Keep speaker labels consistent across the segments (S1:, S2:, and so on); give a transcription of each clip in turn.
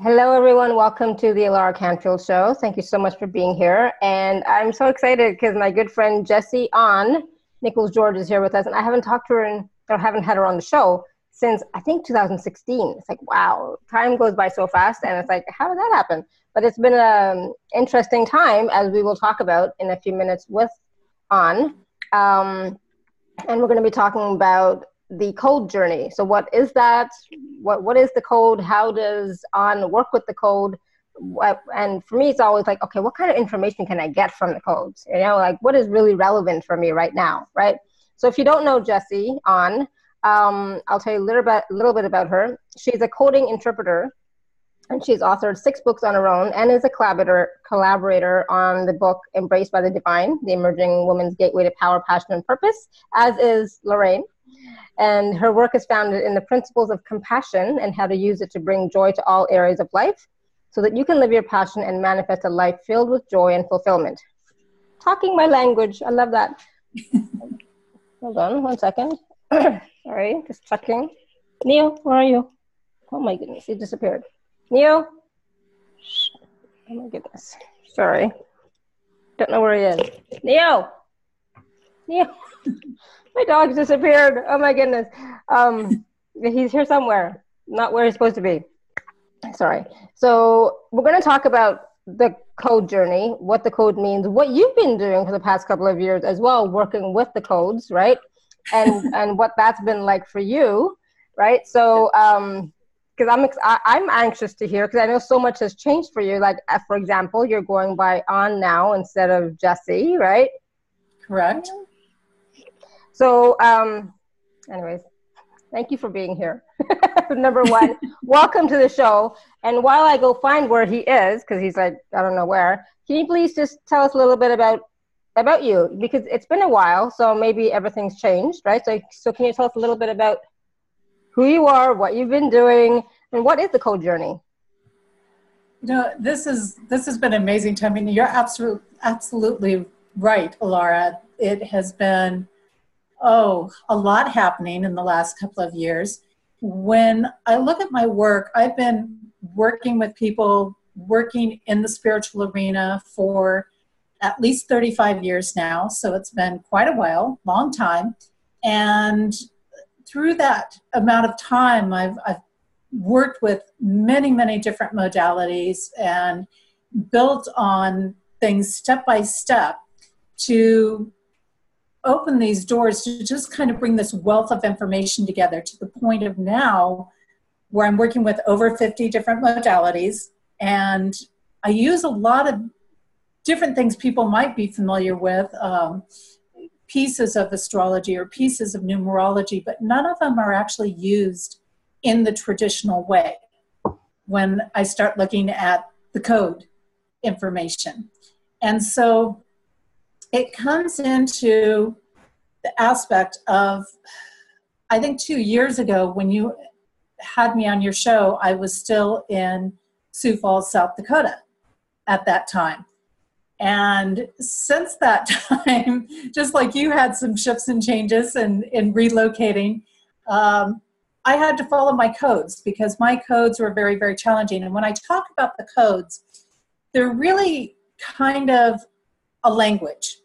S1: Hello, everyone. Welcome to the Laura Canfield Show. Thank you so much for being here. And I'm so excited because my good friend Jesse An Nichols George is here with us. And I haven't talked to her or haven't had her on the show since I think 2016. It's like, wow, time goes by so fast. And it's like, how did that happen? But it's been an interesting time, as we will talk about in a few minutes with An. And we're going to be talking about the code journey. So what is that? What is the code? How does On work with the code? And for me, it's always like, okay, what kind of information can I get from the codes? You know, like what is really relevant for me right now, right? So if you don't know Jesse On, I'll tell you a little bit about her. She's a coding interpreter, and she's authored 6 books on her own and is a collaborator on the book Embraced by the Divine, The Emerging Woman's Gateway to Power, Passion, and Purpose, as is Lorraine. And her work is founded in the principles of compassion and how to use it to bring joy to all areas of life so that you can live your passion and manifest a life filled with joy and fulfillment. Talking my language. I love that. Hold on 1 second. Sorry, just checking. Neil, where are you? Oh my goodness, he disappeared. Neil? Oh my goodness. Sorry. Don't know where he is. Neil! Neil! My dog disappeared. Oh my goodness. He's here somewhere, not where he's supposed to be. Sorry. So we're going to talk about the code journey, what the code means, what you've been doing for the past couple of years as well, working with the codes, right? And what that's been like for you, right? So, because I'm anxious to hear, because I know so much has changed for you. Like, for example, you're going by On now instead of Jesse, right?
S2: Correct.
S1: So, anyways, thank you for being here. Number one, welcome to the show. And while I go find where he is, because he's like, I don't know where, can you please just tell us a little bit about you? Because it's been a while, so maybe everything's changed, right? So can you tell us a little bit about who you are, what you've been doing, and what is the code journey?
S2: You know, this has been an amazing time. I mean, you're absolutely right, Laura. It has been a lot happening in the last couple of years. When I look at my work, I've been working with people, working in the spiritual arena for at least 35 years now. So it's been quite a while, long time. And through that amount of time, I've worked with many, many different modalities and built on things step by step to open these doors to just kind of bring this wealth of information together to the point of now where I'm working with over 50 different modalities. And I use a lot of different things people might be familiar with, pieces of astrology or pieces of numerology, but none of them are actually used in the traditional way when I start looking at the code information. And so it comes into the aspect of, I think 2 years ago when you had me on your show, I was still in Sioux Falls, South Dakota at that time. And since that time, just like you had some shifts and changes and in relocating, I had to follow my codes because my codes were very, very challenging. And when I talk about the codes, they're really kind of a language.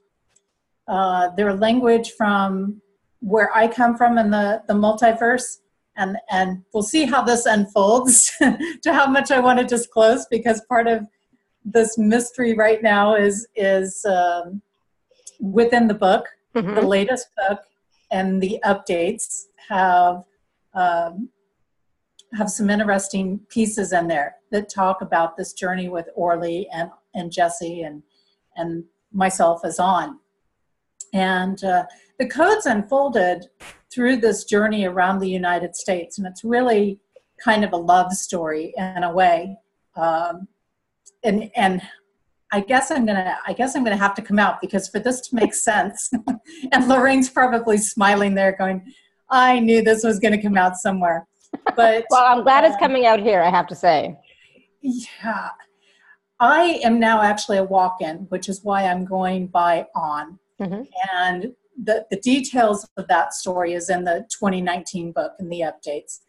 S2: They're a language from where I come from in the multiverse. And we'll see how this unfolds to how much I want to disclose, because part of this mystery right now is within the book. Mm-hmm. The latest book and the updates have some interesting pieces in there that talk about this journey with Orly and Jesse and myself as On. And the codes unfolded through this journey around the United States, and it's really kind of a love story in a way. And I guess I'm gonna have to come out, because for this to make sense, and Lorraine's probably smiling there, going, "I knew this was going to come out somewhere." But
S1: well, I'm glad it's coming out here, I have to say.
S2: Yeah, I am now actually a walk-in, which is why I'm going by On. Mm-hmm. And the details of that story is in the 2019 book and the updates.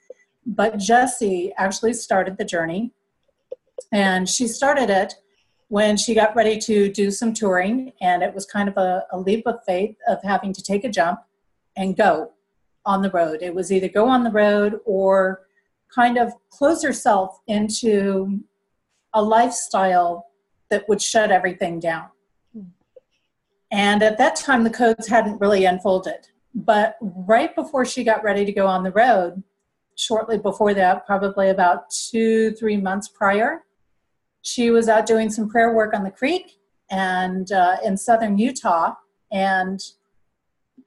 S2: But Jesse actually started the journey And she started it when she got ready to do some touring, and it was kind of a leap of faith of having to take a jump and go on the road. It was either go on the road or kind of close herself into a lifestyle that would shut everything down. And at that time, the codes hadn't really unfolded. But right before she got ready to go on the road, shortly before that, probably about 2-3 months prior, she was out doing some prayer work on the creek and in southern Utah, and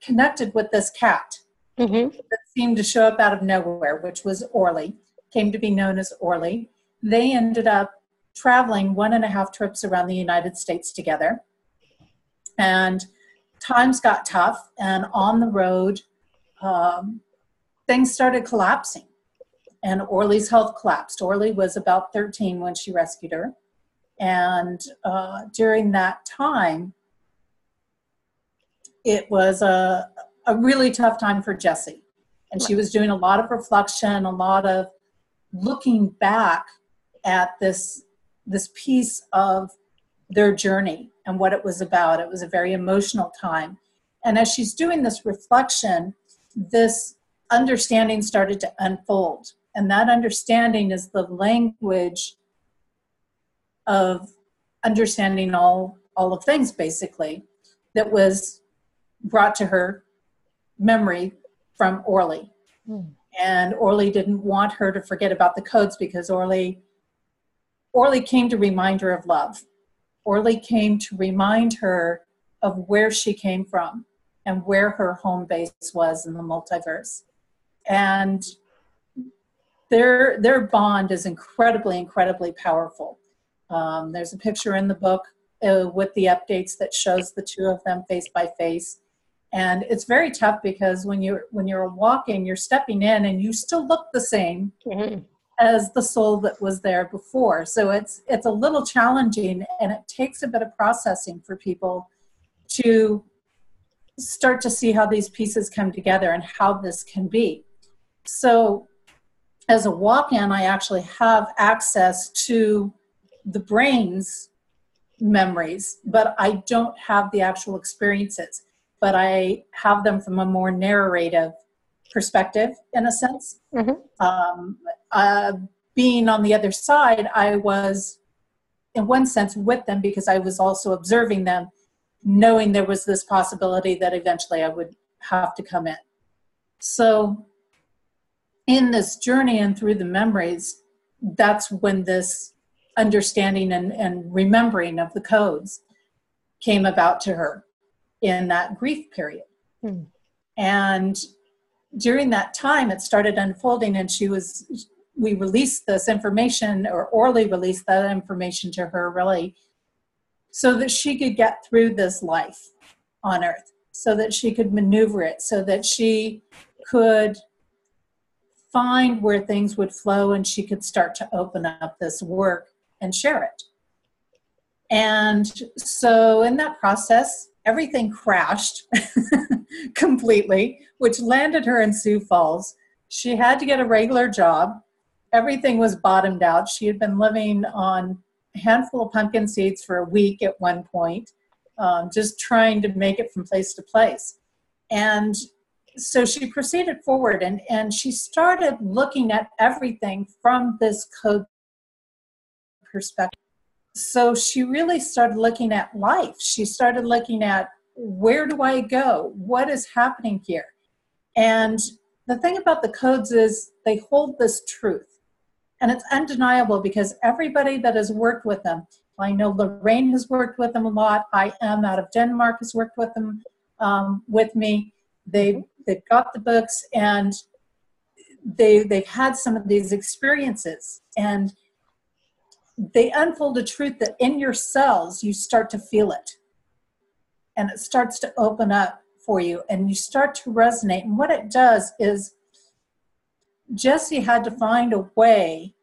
S2: connected with this cat that seemed to show up out of nowhere, which was Orly, came to be known as Orly. They ended up traveling 1.5 trips around the United States together. And times got tough, and on the road, things started collapsing. And Orly's health collapsed. Orly was about 13 when she rescued her. And during that time, it was a really tough time for Jesse. And she was doing a lot of reflection, a lot of looking back at this piece of their journey and what it was about. It was a very emotional time. And as she's doing this reflection, this understanding started to unfold. And that understanding is the language of understanding all of things, basically, that was brought to her memory from Orly. And Orly didn't want her to forget about the codes, because Orly came to remind her of love. Orly came to remind her of where she came from and where her home base was in the multiverse. And their bond is incredibly, incredibly powerful. There's a picture in the book with the updates that shows the two of them face by face. And it's very tough, because when you're walking, you're stepping in and you still look the same as the soul that was there before. So it's a little challenging, and it takes a bit of processing for people to start to see how these pieces come together and how this can be. So as a walk-in, I actually have access to the brain's memories, but I don't have the actual experiences. But I have them from a more narrative perspective, in a sense. Being on the other side, I was, in one sense, with them, because I was also observing them, knowing there was this possibility that eventually I would have to come in. So in this journey and through the memories, that's when this understanding and remembering of the codes came about to her in that grief period. And during that time, it started unfolding, and we released this information, or Orly released that information to her, really, so that she could get through this life on Earth, so that she could maneuver it, so that she could find where things would flow, and she could start to open up this work and share it. And so in that process, everything crashed completely, which landed her in Sioux Falls. She had to get a regular job. Everything was bottomed out. She had been living on a handful of pumpkin seeds for a week at one point, just trying to make it from place to place. And so she proceeded forward, and she started looking at everything from this code perspective. So she really started looking at life. She started looking at, where do I go? What is happening here? And the thing about the codes is they hold this truth. And it's undeniable, because everybody that has worked with them, I know Lorraine has worked with them a lot. I am out of Denmark has worked with them, with me. They've got the books, and they've had some of these experiences. And they unfold a truth that in your cells, you start to feel it. And it starts to open up for you, and you start to resonate. And what it does is, Jesse had to find a way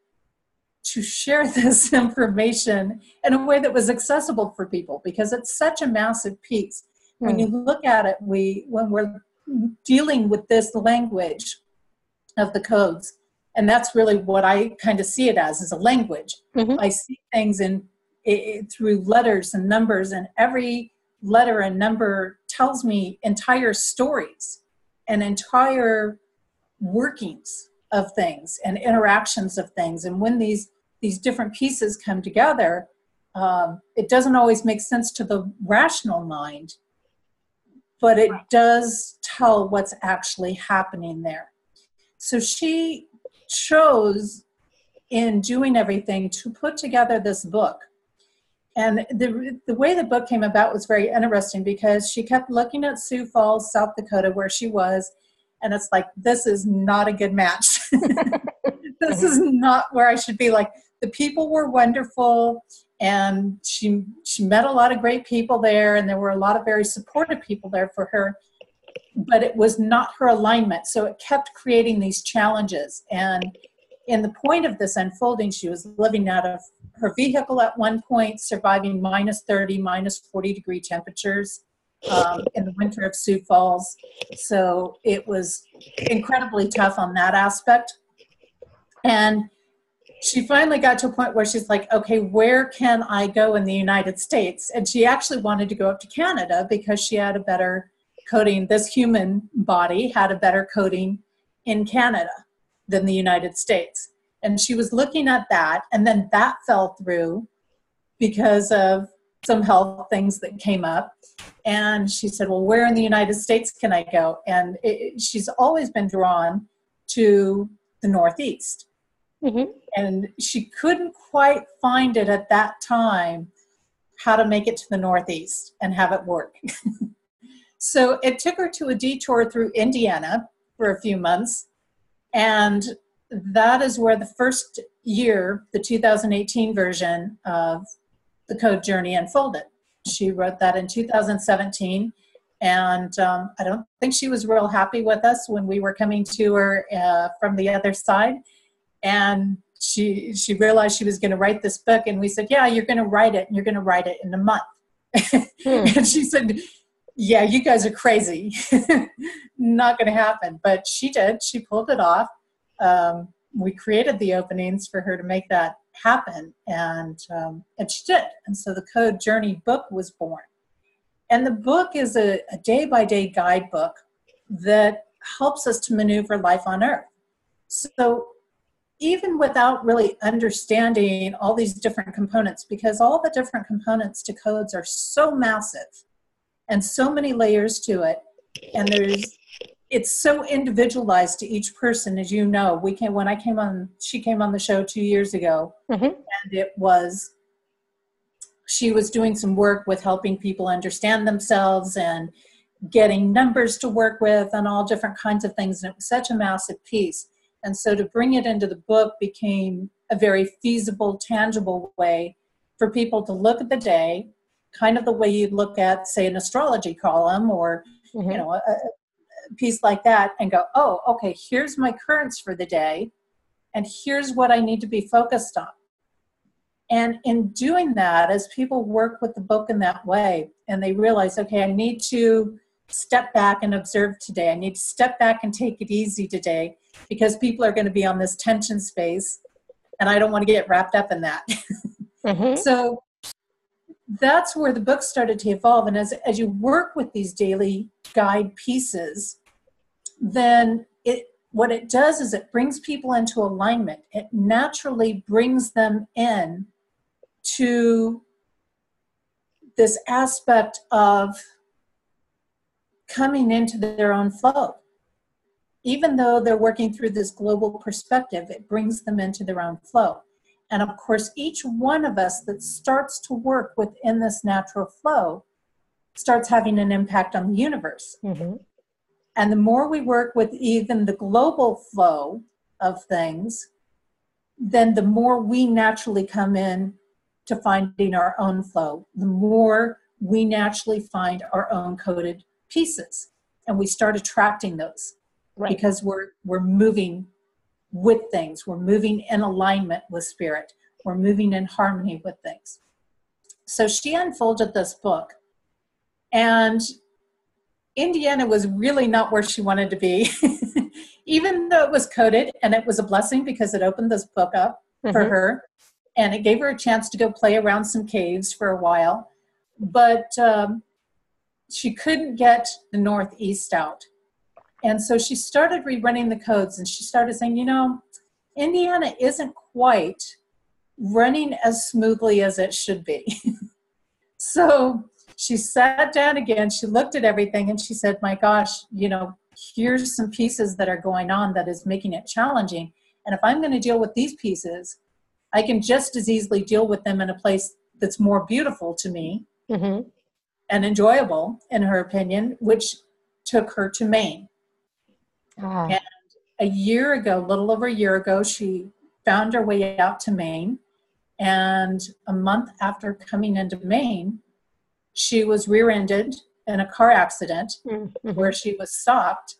S2: to share this information in a way that was accessible for people, because it's such a massive piece. When you look at it, when we're dealing with this language of the codes, And that's really what I kind of see it as a language.
S1: Mm-hmm.
S2: I see things through letters and numbers, and every letter and number tells me entire stories and entire workings of things and interactions of things. And when these different pieces come together, it doesn't always make sense to the rational mind, but it does tell what's actually happening there. So she chose, in doing everything, to put together this book. And the way the book came about was very interesting, because she kept looking at Sioux Falls, South Dakota, where she was, and it's like, this is not a good match. This is not where I should be. Like, the people were wonderful, and she met a lot of great people there, and there were a lot of very supportive people there for her, but it was not her alignment. So it kept creating these challenges. And in the point of this unfolding, she was living out of her vehicle at one point, surviving minus 30, minus 40 degree temperatures in the winter of Sioux Falls. So it was incredibly tough on that aspect. And she finally got to a point where she's like, okay, where can I go in the United States? And she actually wanted to go up to Canada, because she had a better coating. This human body had a better coating in Canada than the United States. And she was looking at that, and then that fell through because of some health things that came up. And she said, well, where in the United States can I go? And she's always been drawn to the Northeast. Mm-hmm. And she couldn't quite find it at that time, how to make it to the Northeast and have it work. So it took her to a detour through Indiana for a few months. And that is where the first year, the 2018 version of The Code Journey unfolded. She wrote that in 2017. And I don't think she was real happy with us when we were coming to her from the other side. And she realized she was going to write this book. And we said, yeah, you're going to write it. And you're going to write it in a month. And she said, yeah, you guys are crazy. Not going to happen. But she did. She pulled it off. We created the openings for her to make that happen. And she did. And so the Code Journey book was born. And the book is a day-by-day guidebook that helps us to maneuver life on Earth. So even without really understanding all these different components, because all the different components to codes are so massive and so many layers to it, and it's so individualized to each person, as you know. She came on the show 2 years ago, mm-hmm. and she was doing some work with helping people understand themselves and getting numbers to work with and all different kinds of things. And it was such a massive piece. And so to bring it into the book became a very feasible, tangible way for people to look at the day, kind of the way you'd look at, say, an astrology column or, mm-hmm. A piece like that, and go, oh, okay, here's my currents for the day, and here's what I need to be focused on. And in doing that, as people work with the book in that way, and they realize, okay, I need to step back and observe today. I need to step back and take it easy today, because people are going to be on this tension space, and I don't want to get wrapped up in that. Mm-hmm. So that's where the book started to evolve. And as you work with these daily guide pieces, then what it does is it brings people into alignment. It naturally brings them in to this aspect of coming into their own flow. Even though they're working through this global perspective, it brings them into their own flow. And of course, each one of us that starts to work within this natural flow starts having an impact on the universe. Mm-hmm. And the more we work with even the global flow of things, then the more we naturally come in to finding our own flow, the more we naturally find our own coded pieces. And we start attracting those. Right. Because we're moving with things. We're moving in alignment with spirit. We're moving in harmony with things. So she unfolded this book. And Indiana was really not where she wanted to be. even though it was coded, and it was a blessing because it opened this book up for her, and it gave her a chance to go play around some caves for a while, but she couldn't get the Northeast out. And so she started rerunning the codes, and she started saying, you know, Indiana isn't quite running as smoothly as it should be. So she sat down again, she looked at everything, and she said, my gosh, you know, here's some pieces that are going on that is making it challenging. And if I'm going to deal with these pieces, I can just as easily deal with them in a place that's more beautiful to me and enjoyable, in her opinion, which took her to Maine. And a year ago, a little over a year ago, she found her way out to Maine. And a month after coming into Maine, she was rear-ended in a car accident where she was stopped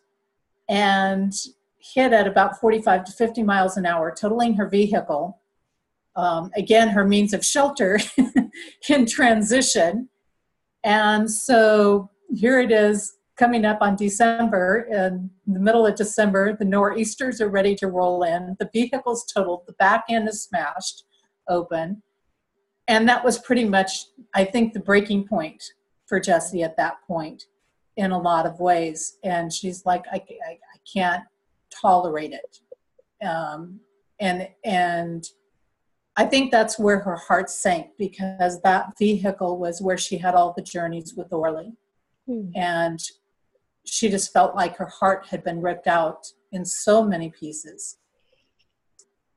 S2: and hit at about 45 to 50 miles an hour, totaling her vehicle. Again, her means of shelter in transition. And so here it is coming up on December. In the middle of December, the nor'easters are ready to roll in. The vehicle's totaled. The back end is smashed open. And that was pretty much, I think, the breaking point for Jesse at that point in a lot of ways. And she's like, I can't tolerate it. And I think that's where her heart sank, because that vehicle was where she had all the journeys with Orly. And she just felt like her heart had been ripped out in so many pieces.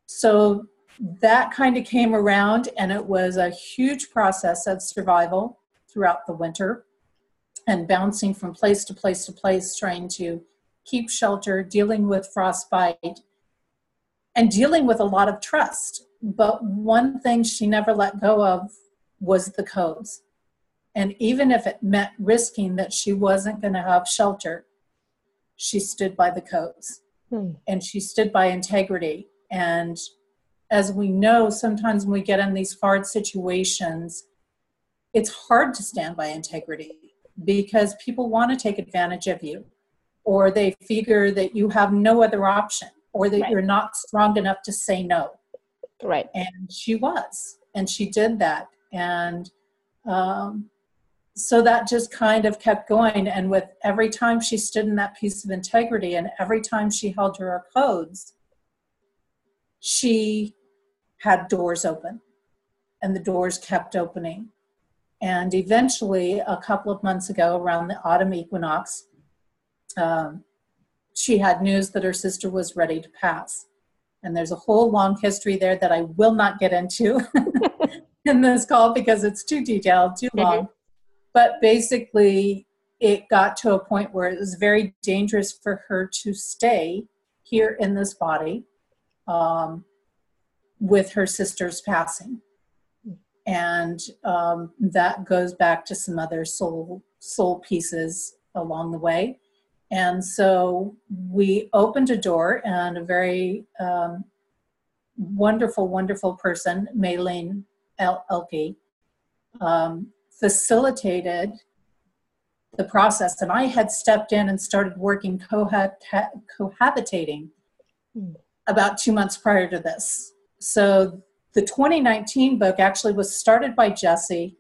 S2: So that kind of came around, and it was a huge process of survival throughout the winter and bouncing from place to place to place, trying to keep shelter, dealing with frostbite, and dealing with a lot of trust. But one thing she never let go of was the codes. And even if it meant risking that she wasn't going to have shelter, she stood by the codes. And she stood by integrity. And as we know, sometimes when we get in these hard situations, it's hard to stand by integrity because people want to take advantage of you, or they figure that you have no other option, or that you're not strong enough to say no.
S1: Right.
S2: And she was, and she did that. And so that just kind of kept going. And with every time she stood in that piece of integrity, and every time she held to her codes, she had doors open, and the doors kept opening. And eventually, a couple of months ago, around the autumn equinox, she had news that her sister was ready to pass. And there's a whole long history there that I will not get into in this call because it's too detailed, too long. But basically, it got to a point where it was very dangerous for her to stay here in this body with her sister's passing. And that goes back to some other soul pieces along the way. And so we opened a door, and a very wonderful, wonderful person, Maylene Elke, facilitated the process. And I had stepped in and started working cohabitating about 2 months prior to this. So the 2019 book actually was started by Jesse.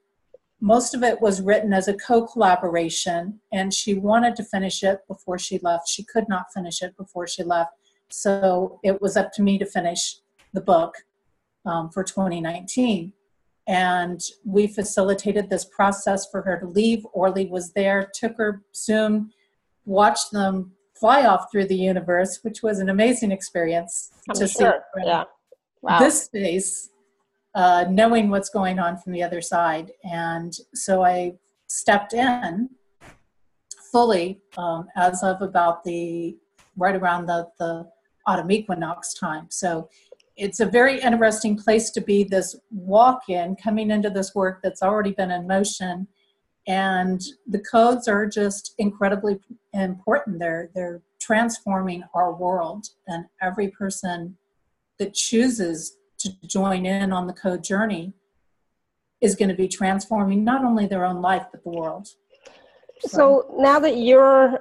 S2: Most of it was written as a co-collaboration, and she wanted to finish it before she left. She could not finish it before she left. So it was up to me to finish the book for 2019. And we facilitated this process for her to leave. Orly was there, took her Zoom, watched them fly off through the universe, which was an amazing experience to see this space, knowing what's going on from the other side. And so I stepped in fully as of about right around the autumn equinox time. So it's a very interesting place to be, this walk-in, coming into this work that's already been in motion. And the codes are just incredibly important. They're transforming our world, and every person that chooses to join in on the code journey is going to be transforming not only their own life, but the world.
S1: So now that you're,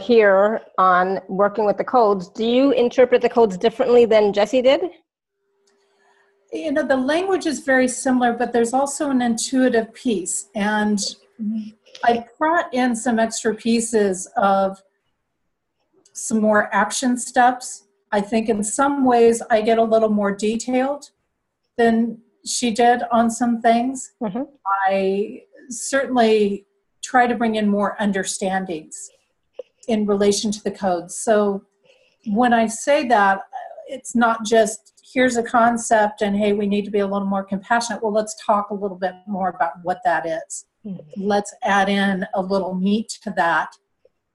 S1: here on working with the codes, do you interpret the codes differently than Jesse did?
S2: The language is very similar, but there's also an intuitive piece. And I brought in some extra pieces of some more action steps. I think in some ways I get a little more detailed than she did on some things. Mm-hmm. I certainly try to bring in more understandings in relation to the codes. So when I say that, it's not just here's a concept and hey, we need to be a little more compassionate. Well, let's talk a little bit more about what that is. Mm-hmm. Let's add in a little meat to that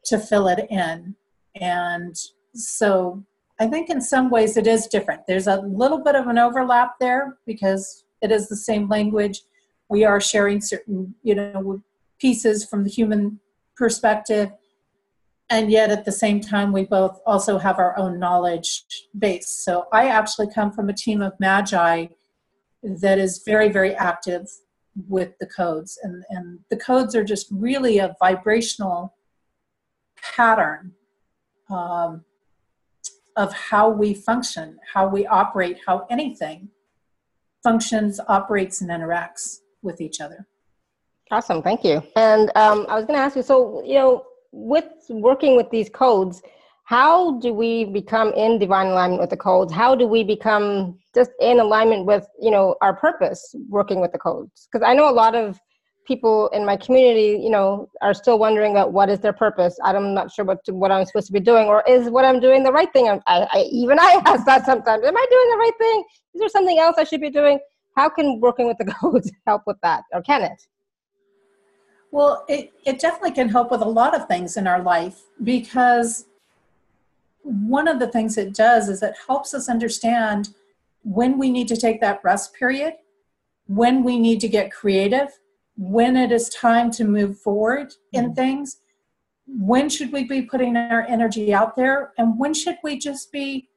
S2: to fill it in. And so I think in some ways it is different. There's a little bit of an overlap there because it is the same language. We are sharing certain, pieces from the human perspective. And yet at the same time, we both also have our own knowledge base. So I actually come from a team of magi that is very, very active with the codes. And the codes are just really a vibrational pattern of how we function, how we operate, how anything functions, operates, and interacts with each other.
S1: Awesome, thank you. And I was going to ask you, so, with working with these codes, how do we become in divine alignment with the codes? How do we become just in alignment with, our purpose working with the codes? Because I know a lot of people in my community, are still wondering about what is their purpose. I'm not sure what I'm supposed to be doing, or is what I'm doing the right thing? I ask that sometimes. Am I doing the right thing? Is there something else I should be doing? How can working with the codes help with that, or can it?
S2: Well, it definitely can help with a lot of things in our life, because one of the things it does is it helps us understand when we need to take that rest period, when we need to get creative, when it is time to move forward in things, when should we be putting our energy out there, and when should we just be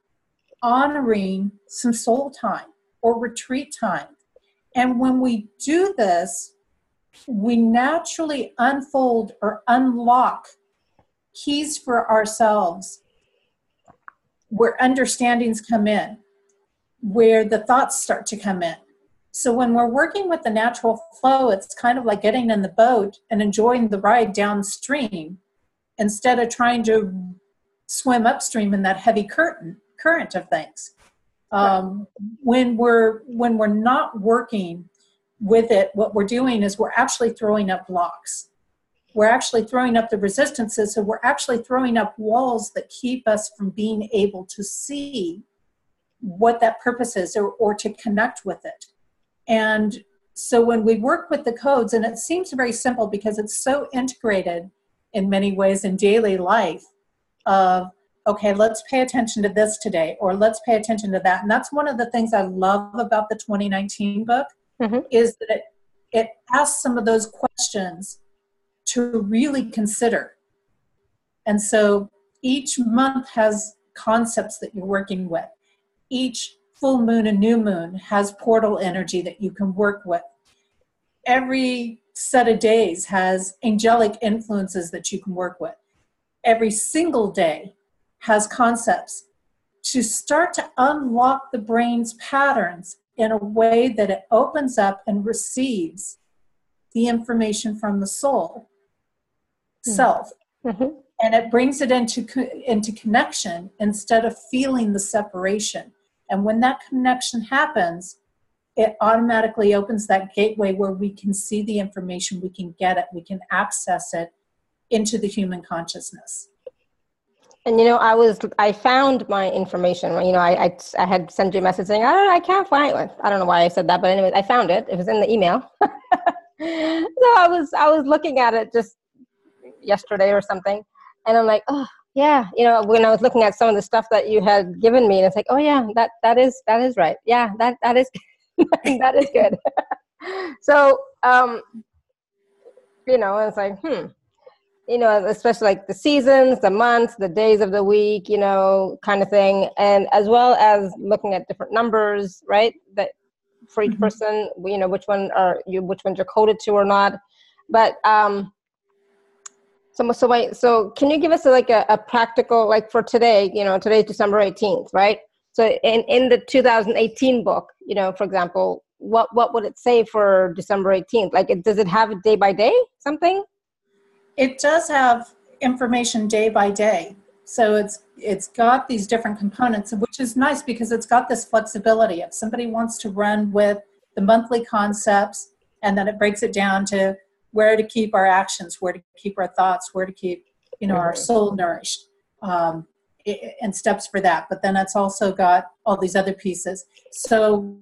S2: honoring some soul time or retreat time. And when we do this, we naturally unfold or unlock keys for ourselves where understandings come in, where the thoughts start to come in. So when we're working with the natural flow, it's kind of like getting in the boat and enjoying the ride downstream instead of trying to swim upstream in that heavy current of things. When we're not working with it, what we're doing is we're actually throwing up blocks. We're actually throwing up the resistances, so we're actually throwing up walls that keep us from being able to see what that purpose is or to connect with it. And so when we work with the codes, and it seems very simple because it's so integrated in many ways in daily life of, okay, let's pay attention to this today, or let's pay attention to that. And that's one of the things I love about the 2019 book, is that it asks some of those questions to really consider. And so each month has concepts that you're working with. Each full moon and new moon has portal energy that you can work with. Every set of days has angelic influences that you can work with. Every single day has concepts to start to unlock the brain's patterns in a way that it opens up and receives the information from the soul self. And it brings it into connection instead of feeling the separation. And when that connection happens, it automatically opens that gateway where we can see the information, we can get it, we can access it into the human consciousness.
S1: And I found my information. I had sent you a message saying I can't find it. I don't know why I said that, but anyway, I found it. It was in the email. So I was looking at it just yesterday or something, and I'm like, oh yeah, when I was looking at some of the stuff that you had given me, and it's like, oh yeah, that is right. Yeah, that is that is good. So it's like especially like the seasons, the months, the days of the week, kind of thing. And as well as looking at different numbers, right? That for each person, which ones are coded to or not. But So can you give us like a practical, like for today, today's December 18th, right? So in the 2018 book, for example, what would it say for December 18th? Like, does it have day by day something?
S2: It does have information day by day. So it's got these different components, which is nice because it's got this flexibility. If somebody wants to run with the monthly concepts, and then it breaks it down to where to keep our actions, where to keep our thoughts, where to keep, our soul nourished, and steps for that. But then it's also got all these other pieces. So,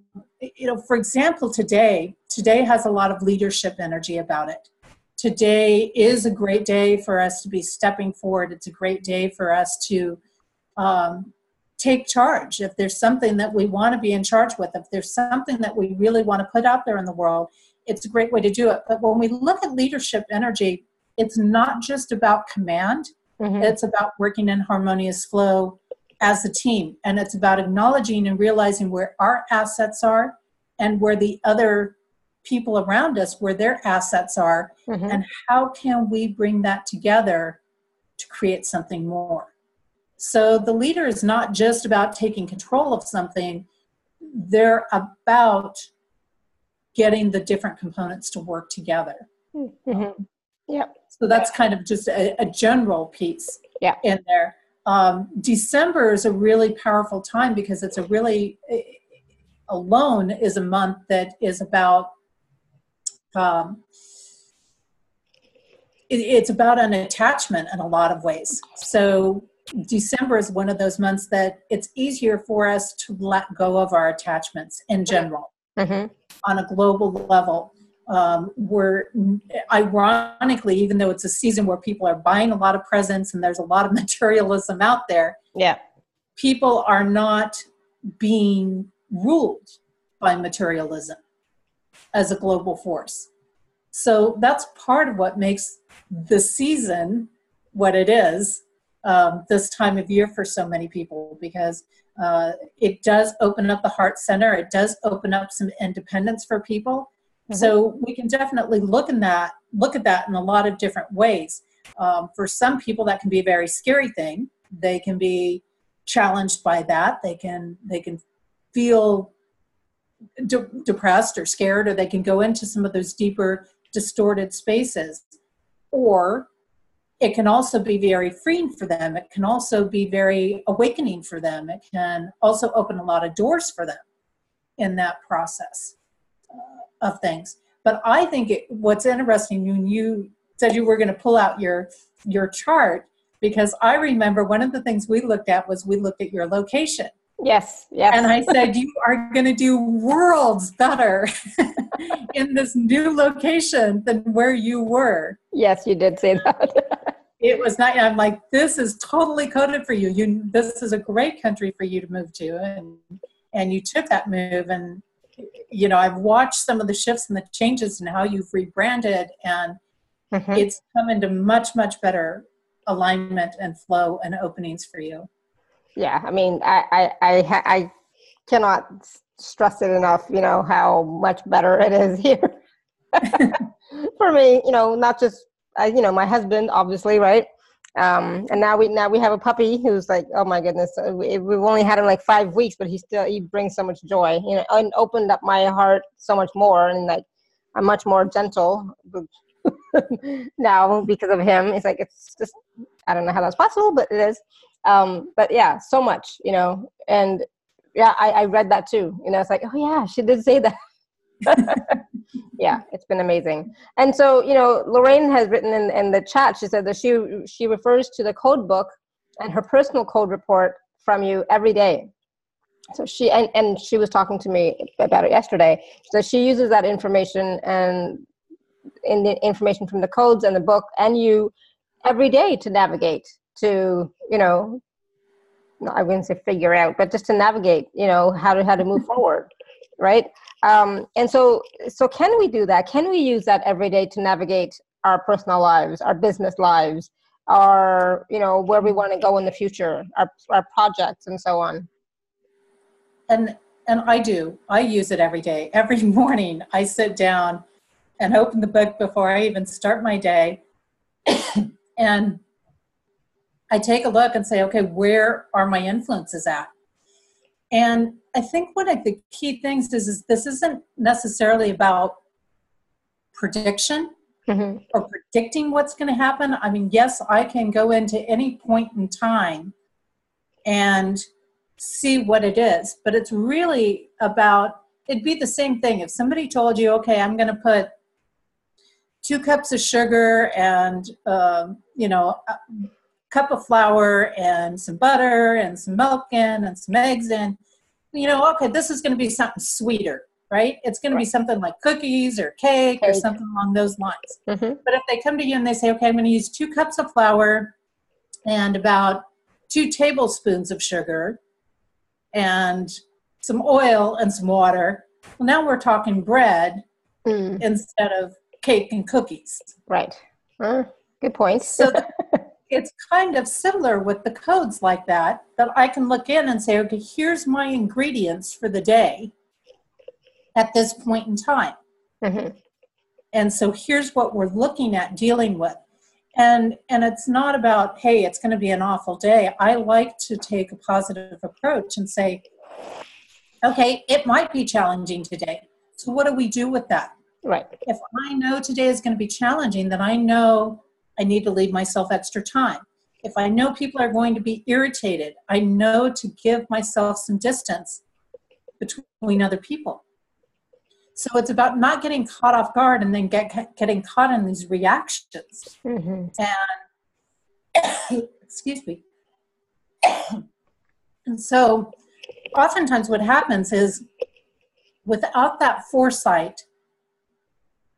S2: for example, today has a lot of leadership energy about it. Today is a great day for us to be stepping forward. It's a great day for us to take charge. If there's something that we want to be in charge with, if there's something that we really want to put out there in the world, it's a great way to do it. But when we look at leadership energy, it's not just about command. It's about working in harmonious flow as a team. And it's about acknowledging and realizing where our assets are and where the other people around us, where their assets are, and how can we bring that together to create something more. So the leader is not just about taking control of something. They're about getting the different components to work together.
S1: Yeah.
S2: So that's kind of just a general piece in there. December is a really powerful time because it's alone is a month that is about, it's about an attachment in a lot of ways. So December is one of those months that it's easier for us to let go of our attachments in general on a global level. We're ironically, even though it's a season where people are buying a lot of presents and there's a lot of materialism out there, people are not being ruled by materialism as a global force. So that's part of what makes the season what it is this time of year for so many people, because it does open up the heart center. It does open up some independence for people. So we can definitely look at that in a lot of different ways. For some people, that can be a very scary thing. They can be challenged by that. They can feel depressed or scared, or they can go into some of those deeper, distorted spaces. Or it can also be very freeing for them. It can also be very awakening for them. It can also open a lot of doors for them in that process of things. But I think what's interesting, when you said you were going to pull out your chart, because I remember one of the things we looked at your location.
S1: Yes.
S2: And I said, you are going to do worlds better in this new location than where you were.
S1: Yes, you did say that.
S2: It was not, I'm like, this is totally coded for you. This is a great country for you to move to. And you took that move. And, I've watched some of the shifts and the changes and how you've rebranded, and it's come into much, much better alignment and flow and openings for you.
S1: Yeah, I mean, I cannot stress it enough, how much better it is here for me, not just, my husband, obviously, right? And now we have a puppy who's like, oh my goodness, we've only had him like 5 weeks, but he brings so much joy, and opened up my heart so much more, and like I'm much more gentle now because of him. It's like, it's just, I don't know how that's possible, but it is. But yeah, so much, and yeah, I read that too. It's like, oh yeah, she did say that. Yeah, it's been amazing. And so, Lorraine has written in the chat, she said that she refers to the code book and her personal code report from you every day. So she, and she was talking to me about it yesterday. So she uses that information and in the information from the codes and the book and you every day to navigate, to, I wouldn't say figure out, but just to navigate, how to move forward. Right. And so can we do that? Can we use that every day to navigate our personal lives, our business lives, our, where we want to go in the future, our projects and so on?
S2: And I use it every day. Every morning I sit down and open the book before I even start my day. And I take a look and say, okay, where are my influences at? And I think one of the key things is this isn't necessarily about prediction or predicting what's going to happen. I mean, yes, I can go into any point in time and see what it is, but it's really about, it'd be the same thing. If somebody told you, okay, I'm going to put 2 cups of sugar and, a cup of flour and some butter and some milk in and some eggs in, okay, this is going to be something sweeter, right? It's going to be something like cookies or cake or something along those lines. But if they come to you and they say, okay, I'm going to use 2 cups of flour and about 2 tablespoons of sugar and some oil and some water, well, now we're talking bread instead of cake and cookies.
S1: Right. Good point.
S2: So it's kind of similar with the codes like that I can look in and say, okay, here's my ingredients for the day at this point in time. And so here's what we're looking at dealing with. And it's not about, hey, it's going to be an awful day. I like to take a positive approach and say, okay, it might be challenging today. So what do we do with that?
S1: Right.
S2: If I know today is going to be challenging, then I know I need to leave myself extra time. If I know people are going to be irritated, I know to give myself some distance between other people. So it's about not getting caught off guard and then getting caught in these reactions. And excuse me. And so oftentimes what happens is without that foresight,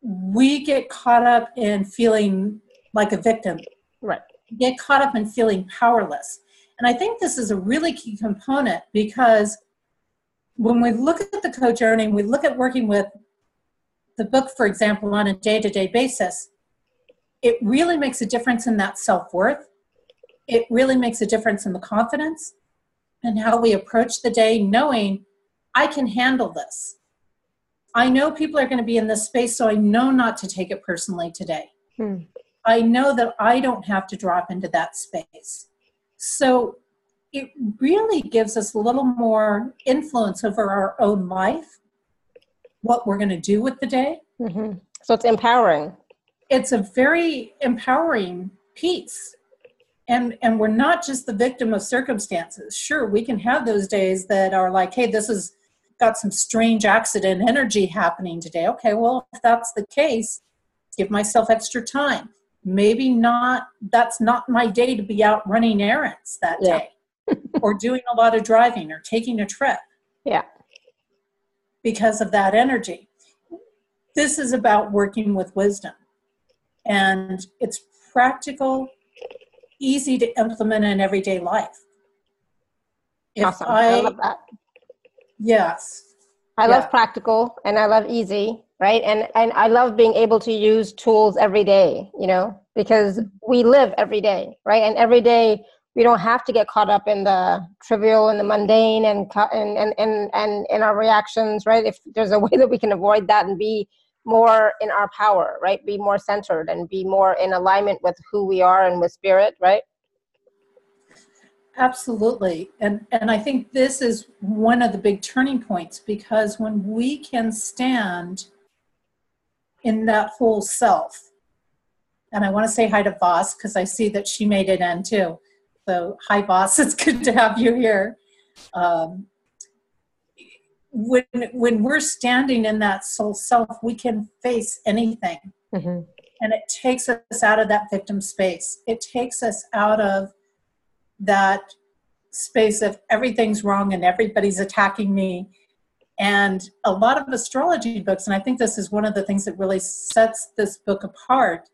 S2: we get caught up in feeling like a victim.
S1: Right.
S2: Get caught up in feeling powerless. And I think this is a really key component because when we look at the code journey, we look at working with the book, for example, on a day-to-day basis, it really makes a difference in that self-worth. It really makes a difference in the confidence and how we approach the day, knowing I can handle this. I know people are going to be in this space, so I know not to take it personally today. I know that I don't have to drop into that space. So it really gives us a little more influence over our own life, what we're going to do with the day.
S1: So it's empowering.
S2: It's a very empowering piece. And we're not just the victim of circumstances. Sure, we can have those days that are like, hey, this has got some strange accident energy happening today. Okay, well, if that's the case, give myself extra time. Maybe not, that's not my day to be out running errands that day or doing a lot of driving or taking a trip. Because of that energy. This is about working with wisdom. And it's practical, easy to implement in everyday life.
S1: Awesome. I love that.
S2: Yes.
S1: I love practical and I love easy, right? And I love being able to use tools every day, because we live every day, right? And every day we don't have to get caught up in the trivial and the mundane and in our reactions, right? If there's a way that we can avoid that and be more in our power, right? Be more centered and be more in alignment with who we are and with spirit, right?
S2: Absolutely. And I think this is one of the big turning points, because when we can stand in that whole self, and I want to say hi to Voss because I see that she made it in too. So hi, Voss. It's good to have you here. When we're standing in that soul self, we can face anything. And it takes us out of that victim space. It takes us out of that space of everything's wrong and everybody's attacking me. And a lot of astrology books, and I think this is one of the things that really sets this book apart,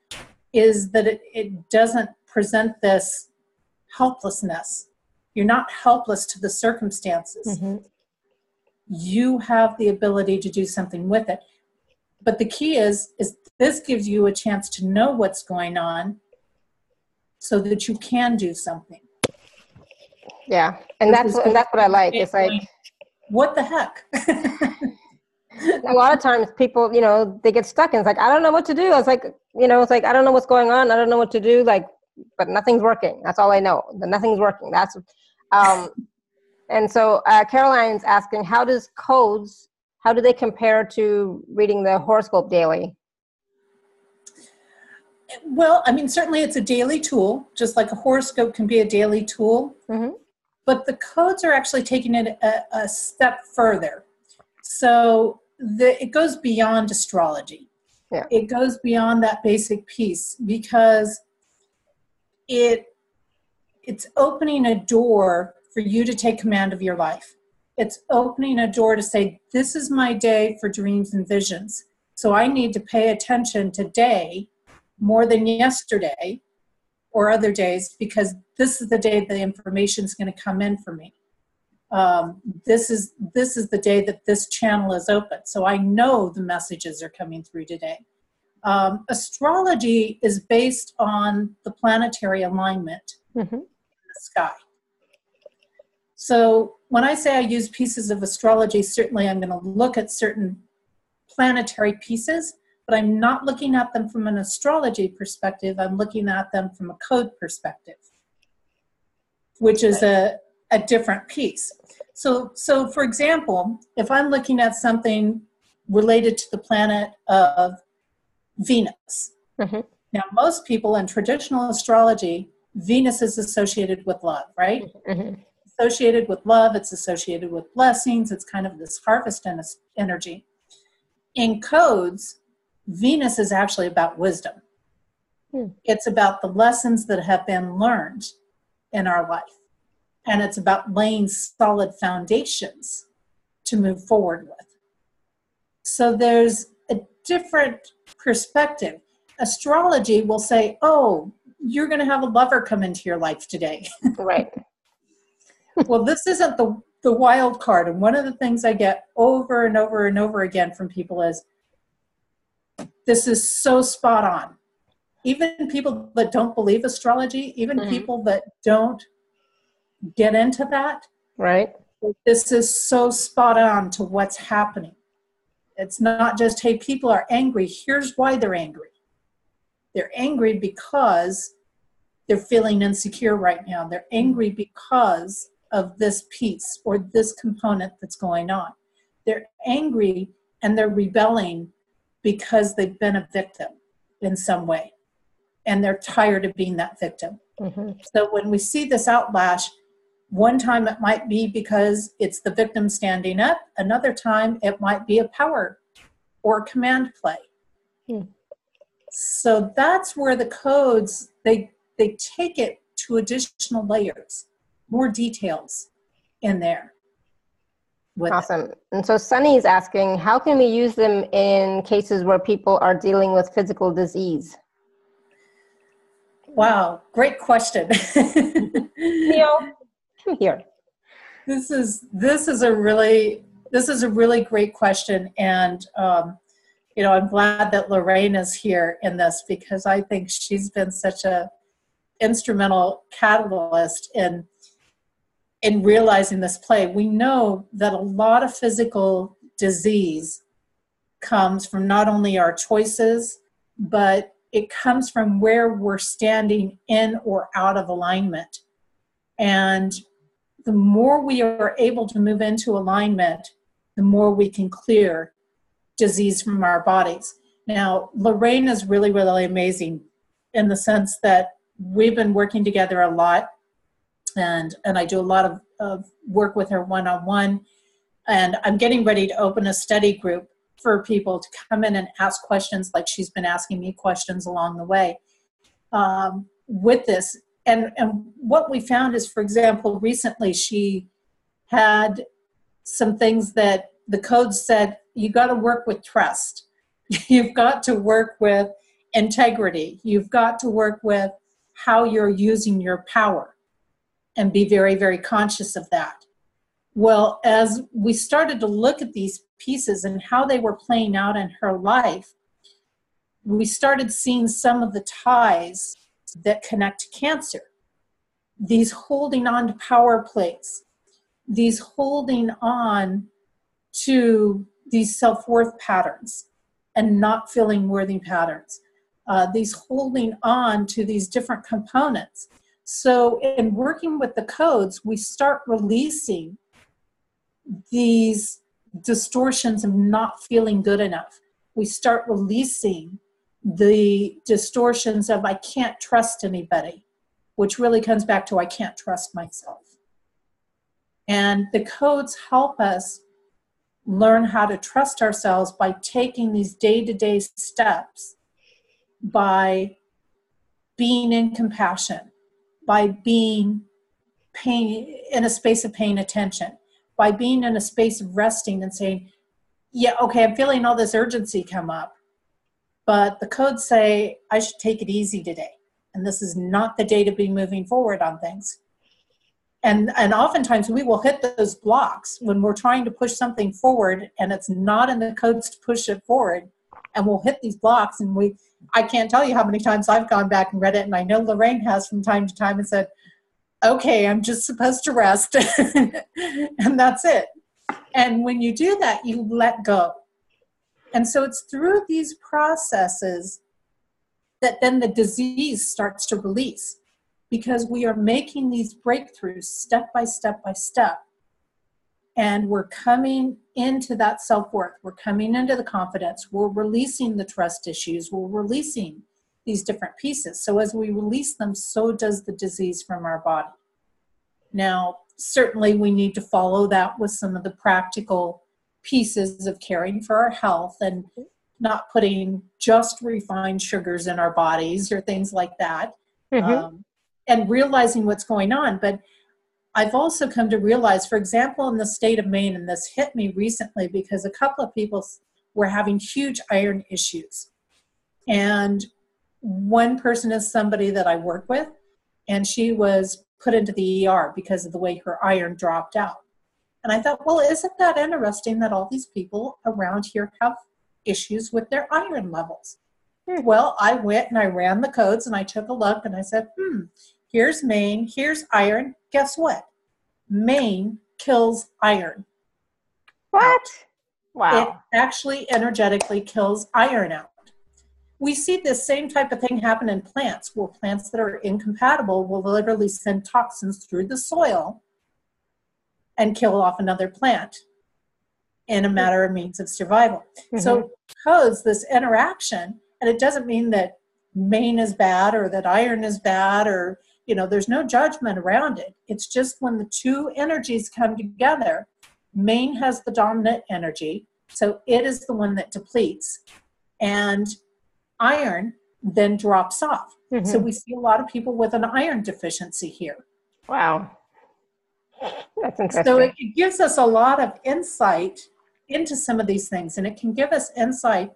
S2: is that it doesn't present this helplessness. You're not helpless to the circumstances. You have the ability to do something with it. But the key is this gives you a chance to know what's going on so that you can do something.
S1: Yeah, and that's what I like. It's like,
S2: what the heck?
S1: A lot of times people, they get stuck and it's like, I don't know what to do. It's like, it's like, I don't know what's going on. I don't know what to do. Like, but nothing's working. That's all I know. The nothing's working. That's and so Caroline's asking, how do they compare to reading the horoscope daily?
S2: Well, I mean, certainly it's a daily tool, just like a horoscope can be a daily tool.
S1: Mm-hmm.
S2: But the codes are actually taking it a step further. So it goes beyond astrology.
S1: Yeah.
S2: It goes beyond that basic piece because it's opening a door for you to take command of your life. It's opening a door to say, this is my day for dreams and visions. So I need to pay attention today more than yesterday or other days, because this is the day the information is going to come in for me. This is the day that this channel is open. So I know the messages are coming through today. Astrology is based on the planetary alignment in the sky. So when I say I use pieces of astrology, certainly I'm going to look at certain planetary pieces, but I'm not looking at them from an astrology perspective. I'm looking at them from a code perspective, which is a different piece. So for example, if I'm looking at something related to the planet of Venus. Mm-hmm. Now, most people in traditional astrology, Venus is associated with love, right? Mm-hmm. Associated with love, it's associated with blessings. It's kind of this harvest energy. In codes, Venus is actually about wisdom. It's about the lessons that have been learned in our life. And it's about laying solid foundations to move forward with. So there's a different perspective. Astrology will say, oh, you're going to have a lover come into your life today.
S1: Right.
S2: Well, this isn't the wild card. And one of the things I get over and over and over again from people is, this is so spot on. Even people that don't believe astrology, even people that don't get into that,
S1: right?
S2: This is so spot on to what's happening. It's not just, hey, people are angry. Here's why they're angry. They're angry because they're feeling insecure right now. They're angry because of this piece or this component that's going on. They're angry and they're rebelling because they've been a victim in some way. And they're tired of being that victim. Mm-hmm. So when we see this outlash, one time it might be because it's the victim standing up. Another time it might be a power or command play. So that's where the codes, they take it to additional layers, more details in there.
S1: Awesome. And so Sunny's asking, how can we use them in cases where people are dealing with physical disease?
S2: Wow, great question.
S1: Neil, come here.
S2: This is a really great question, and I'm glad that Lorraine is here in this, because I think she's been such a instrumental catalyst in realizing this play. We know that a lot of physical disease comes from not only our choices, but it comes from where we're standing in or out of alignment. And the more we are able to move into alignment, the more we can clear disease from our bodies. Now, Lorraine is really, really amazing in the sense that we've been working together a lot, and I do a lot of work with her one-on-one, and I'm getting ready to open a study group for people to come in and ask questions like she's been asking me questions along the way with this. And what we found is, for example, recently she had some things that the code said, you got to work with trust. You've got to work with integrity. You've got to work with how you're using your power and be very, very conscious of that. Well, as we started to look at these pieces and how they were playing out in her life, we started seeing some of the ties that connect to cancer. These holding on to power plays, these holding on to these self-worth patterns and not feeling worthy patterns. these holding on to these different components. So in working with the codes, we start releasing these distortions of not feeling good enough. We start releasing the distortions of I can't trust anybody, which really comes back to I can't trust myself. And the codes help us learn how to trust ourselves by taking these day-to-day steps, by being in compassion, by being in a space of paying attention, by being in a space of resting and saying, yeah, okay, I'm feeling all this urgency come up, but the codes say I should take it easy today. And this is not the day to be moving forward on things. And oftentimes we will hit those blocks when we're trying to push something forward and it's not in the codes to push it forward. And we'll hit these blocks and I can't tell you how many times I've gone back and read it. And I know Lorraine has from time to time and said, okay, I'm just supposed to rest. And that's it. And when you do that, you let go. And so it's through these processes that then the disease starts to release, because we are making these breakthroughs step by step by step. And we're coming into that self-worth. We're coming into the confidence. We're releasing the trust issues. We're releasing these different pieces. So as we release them, so does the disease from our body. Now, certainly we need to follow that with some of the practical pieces of caring for our health and not putting just refined sugars in our bodies or things like that, and realizing what's going on. But I've also come to realize, for example, in the state of Maine, and this hit me recently because a couple of people were having huge iron issues. And one person is somebody that I work with, and she was put into the ER because of the way her iron dropped out. And I thought, well, isn't that interesting that all these people around here have issues with their iron levels? Well, I went and I ran the codes and I took a look and I said, here's Maine, here's iron. Guess what? Maine kills iron.
S1: What?
S2: Out.
S1: Wow.
S2: It actually energetically kills iron out. We see this same type of thing happen in plants, where plants that are incompatible will literally send toxins through the soil and kill off another plant in a matter of means of survival. So codes this interaction, and it doesn't mean that Maine is bad or that iron is bad, or, there's no judgment around it. It's just when the two energies come together, Maine has the dominant energy, so it is the one that depletes, and iron then drops off. So we see a lot of people with an iron deficiency here.
S1: Wow. That's interesting.
S2: So it gives us a lot of insight into some of these things, and it can give us insight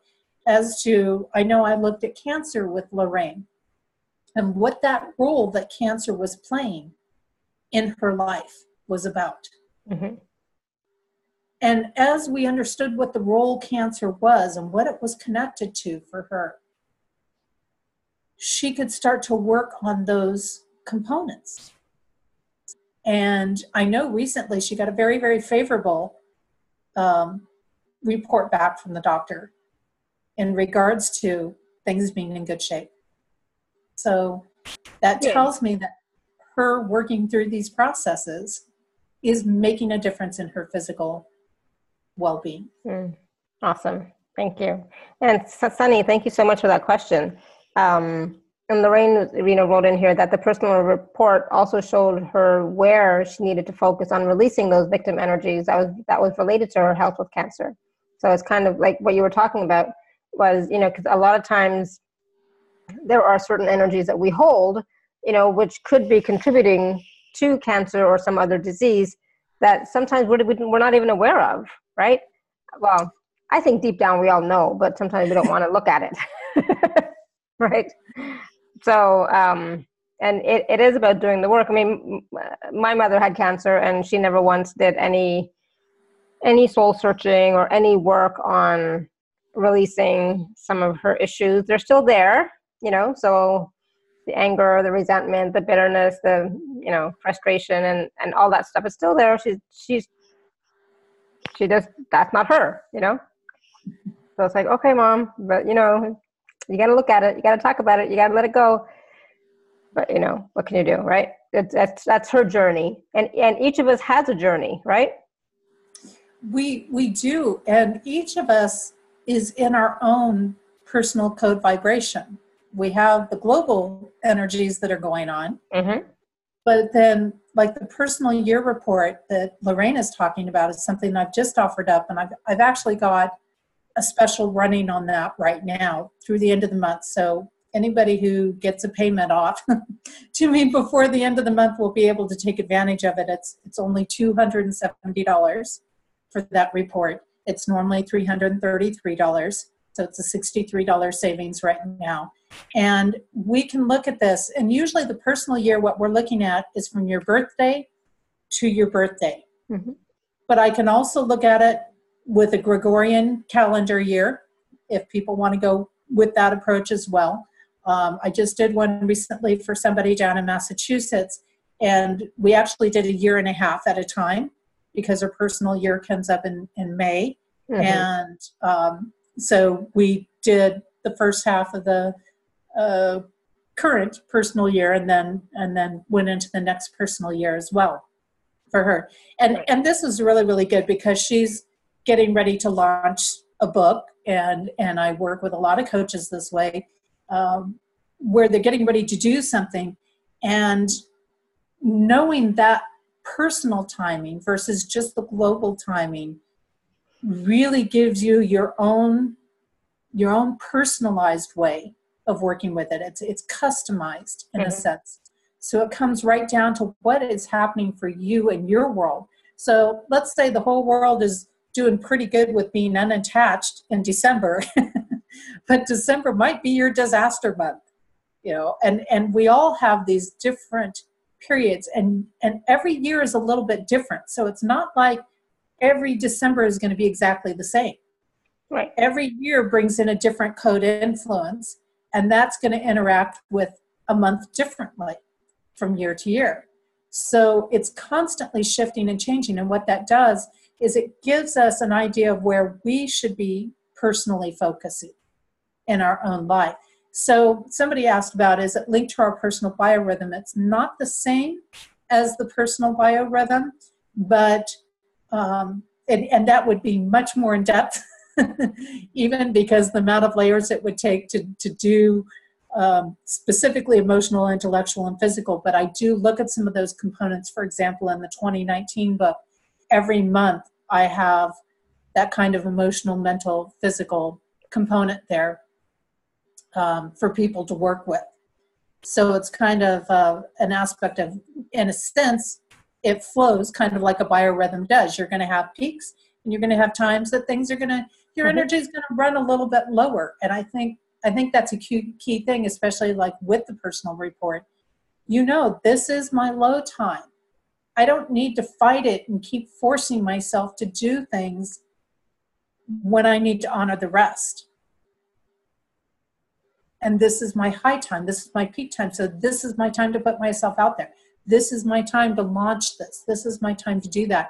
S2: as to, I know I looked at cancer with Lorraine and what that role that cancer was playing in her life was about. And as we understood what the role cancer was and what it was connected to for her, she could start to work on those components. And I know recently she got a very, very favorable report back from the doctor in regards to things being in good shape. So that tells me that her working through these processes is making a difference in her physical well-being.
S1: Awesome. Thank you. And Sunny, thank you so much for that question. And Lorraine wrote in here that the personal report also showed her where she needed to focus on releasing those victim energies that was related to her health with cancer. So it's kind of like what you were talking about was, because a lot of times there are certain energies that we hold, which could be contributing to cancer or some other disease that sometimes we're not even aware of, right? Well, I think deep down we all know, but sometimes we don't want to look at it, right? So, and it is about doing the work. I mean, my mother had cancer and she never once did any soul searching or any work on releasing some of her issues. They're still there, so the anger, the resentment, the bitterness, the, frustration and all that stuff is still there. She just, that's not her, So it's like, okay, Mom, but You got to look at it. You got to talk about it. You got to let it go. But what can you do, right? That's her journey, and each of us has a journey, right?
S2: We do, and each of us is in our own personal code vibration. We have the global energies that are going on, but then like the personal year report that Lorraine is talking about is something I've just offered up, and I've actually got a special running on that right now through the end of the month. So anybody who gets a payment off to me before the end of the month will be able to take advantage of it. It's only $270 for that report. It's normally $333. So it's a $63 savings right now. And we can look at this, and usually the personal year, what we're looking at is from your birthday to your birthday. But I can also look at it with a Gregorian calendar year, if people want to go with that approach as well. I just did one recently for somebody down in Massachusetts, and we actually did a year and a half at a time because her personal year comes up in May. And so we did the first half of the current personal year, and then went into the next personal year as well for her. And this is really, really good because she's getting ready to launch a book, and I work with a lot of coaches this way, where they're getting ready to do something, and knowing that personal timing versus just the global timing really gives you your own personalized way of working with it. It's customized in a sense. So it comes right down to what is happening for you in your world. So let's say the whole world is doing pretty good with being unattached in December, but December might be your disaster month, and we all have these different periods, and every year is a little bit different. So it's not like every December is going to be exactly the same.
S1: Right.
S2: Every year brings in a different code influence, and that's going to interact with a month differently from year to year. So it's constantly shifting and changing, and what that does is it gives us an idea of where we should be personally focusing in our own life. So somebody asked about, is it linked to our personal biorhythm? It's not the same as the personal biorhythm, but and that would be much more in depth, even because the amount of layers it would take to do specifically emotional, intellectual, and physical. But I do look at some of those components. For example, in the 2019 book, every month I have that kind of emotional, mental, physical component there for people to work with. So it's kind of an aspect of, in a sense, it flows kind of like a biorhythm does. You're going to have peaks, and you're going to have times that things are going to, your energy is going to run a little bit lower. And I think that's a key thing, especially like with the personal report. This is my low time. I don't need to fight it and keep forcing myself to do things when I need to honor the rest. And this is my high time. This is my peak time. So this is my time to put myself out there. This is my time to launch this. This is my time to do that.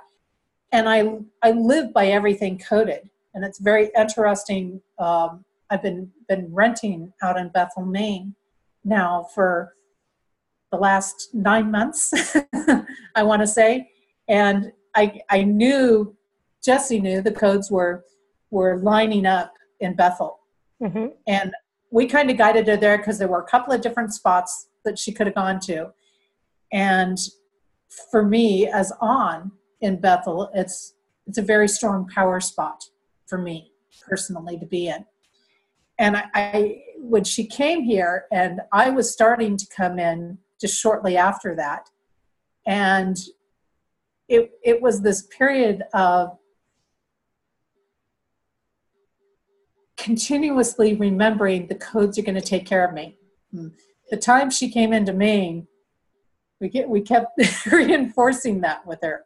S2: And I live by everything coded. And it's very interesting. I've been renting out in Bethel, Maine now for the last 9 months, I want to say. And I knew, Jesse knew the codes were lining up in Bethel. And we kind of guided her there because there were a couple of different spots that she could have gone to. And for me, as on in Bethel, it's a very strong power spot for me personally to be in. And I when she came here, and I was starting to come in just shortly after that, and it was this period of continuously remembering the codes are going to take care of me. The time she came into Maine, we kept reinforcing that with her.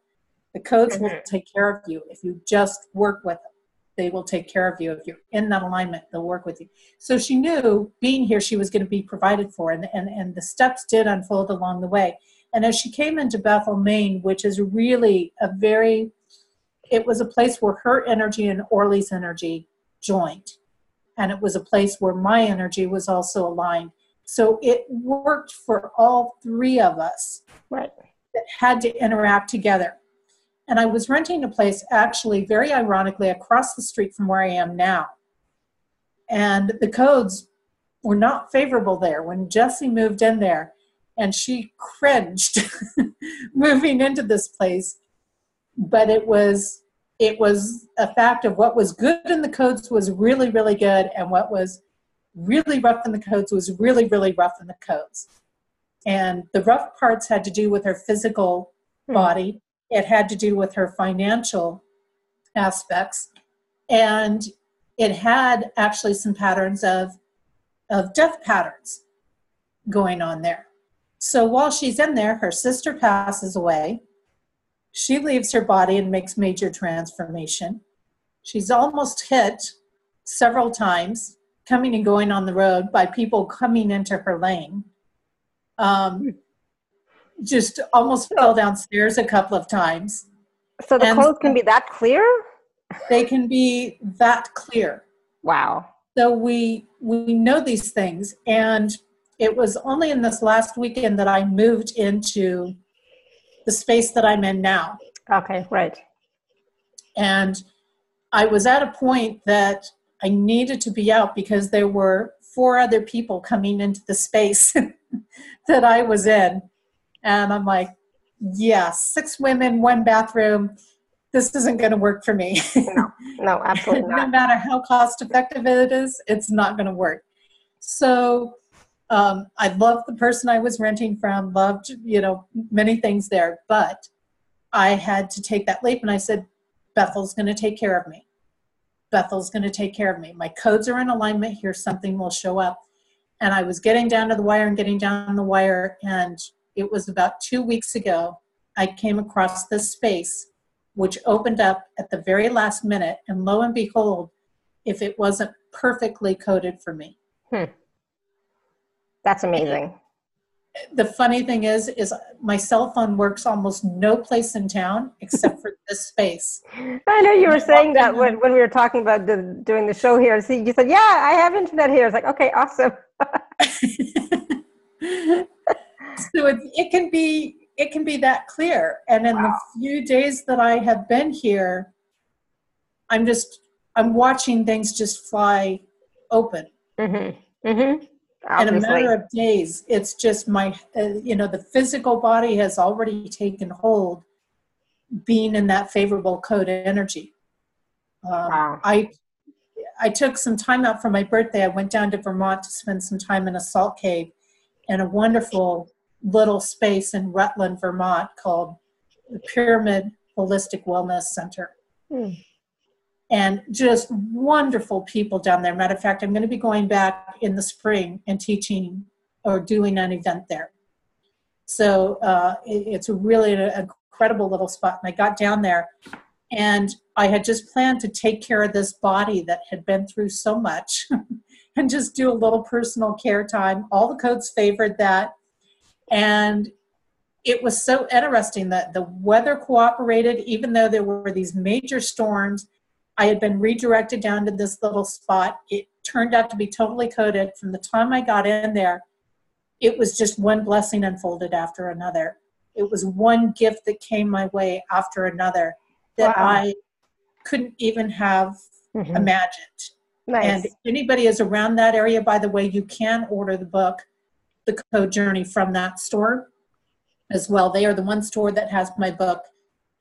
S2: The codes will take care of you if you just work with them. They will take care of you. If you're in that alignment, they'll work with you. So she knew being here, she was going to be provided for, and the steps did unfold along the way. And as she came into Bethel, Maine, which is really it was a place where her energy and Orly's energy joined. and it was a place where my energy was also aligned. So it worked for all three of us.
S1: Right.
S2: That had to interact together. And I was renting a place, actually, very ironically, across the street from where I am now. And the codes were not favorable there. When Jesse moved in there, and she cringed moving into this place, but it was a fact of what was good in the codes was really, really good, and what was really rough in the codes was really, really rough in the codes. And the rough parts had to do with her physical body. It had to do with her financial aspects. And it had actually some patterns of death patterns going on there. So while she's in there, her sister passes away. She leaves her body and makes major transformation. She's almost hit several times, coming and going on the road by people coming into her lane. Just almost fell downstairs a couple of times.
S1: So the codes can be that clear?
S2: They can be that clear.
S1: Wow.
S2: So we know these things. And it was only in this last weekend that I moved into the space that I'm in now.
S1: Okay, right.
S2: And I was at a point that I needed to be out because there were 4 other people coming into the space that I was in. And I'm like, yeah, 6 women, 1 bathroom. This isn't going to work for me.
S1: No, absolutely not.
S2: No matter how cost effective it is, it's not going to work. So I loved the person I was renting from, loved, many things there, but I had to take that leap. And I said, Bethel's going to take care of me. Bethel's going to take care of me. My codes are in alignment here. Something will show up. And I was getting down to the wire and it was about 2 weeks ago, I came across this space, which opened up at the very last minute. And lo and behold, if it wasn't perfectly coded for me.
S1: That's amazing.
S2: The funny thing is my cell phone works almost no place in town except for this space.
S1: I know you were saying that when we were talking about doing the show here. See, you said, yeah, I have internet here. It's like, okay, awesome.
S2: So it can be that clear. And in the few days that I have been here, I'm watching things just fly open. In a matter of days, it's just the physical body has already taken hold, being in that favorable code energy. I took some time out for my birthday. I went down to Vermont to spend some time in a salt cave in a wonderful little space in Rutland, Vermont called the Pyramid Holistic Wellness Center. And just wonderful people down there. Matter of fact, I'm going to be going back in the spring and teaching or doing an event there. So it's really an incredible little spot. And I got down there and I had just planned to take care of this body that had been through so much and just do a little personal care time. All the codes favored that. And it was so interesting that the weather cooperated, even though there were these major storms. I had been redirected down to this little spot. It turned out to be totally coded. From the time I got in there, it was just one blessing unfolded after another. It was one gift that came my way after another that I couldn't even have imagined.
S1: Nice.
S2: And if anybody is around that area, by the way, you can order the book, The Code Journey, from that store as well. They are the one store that has my book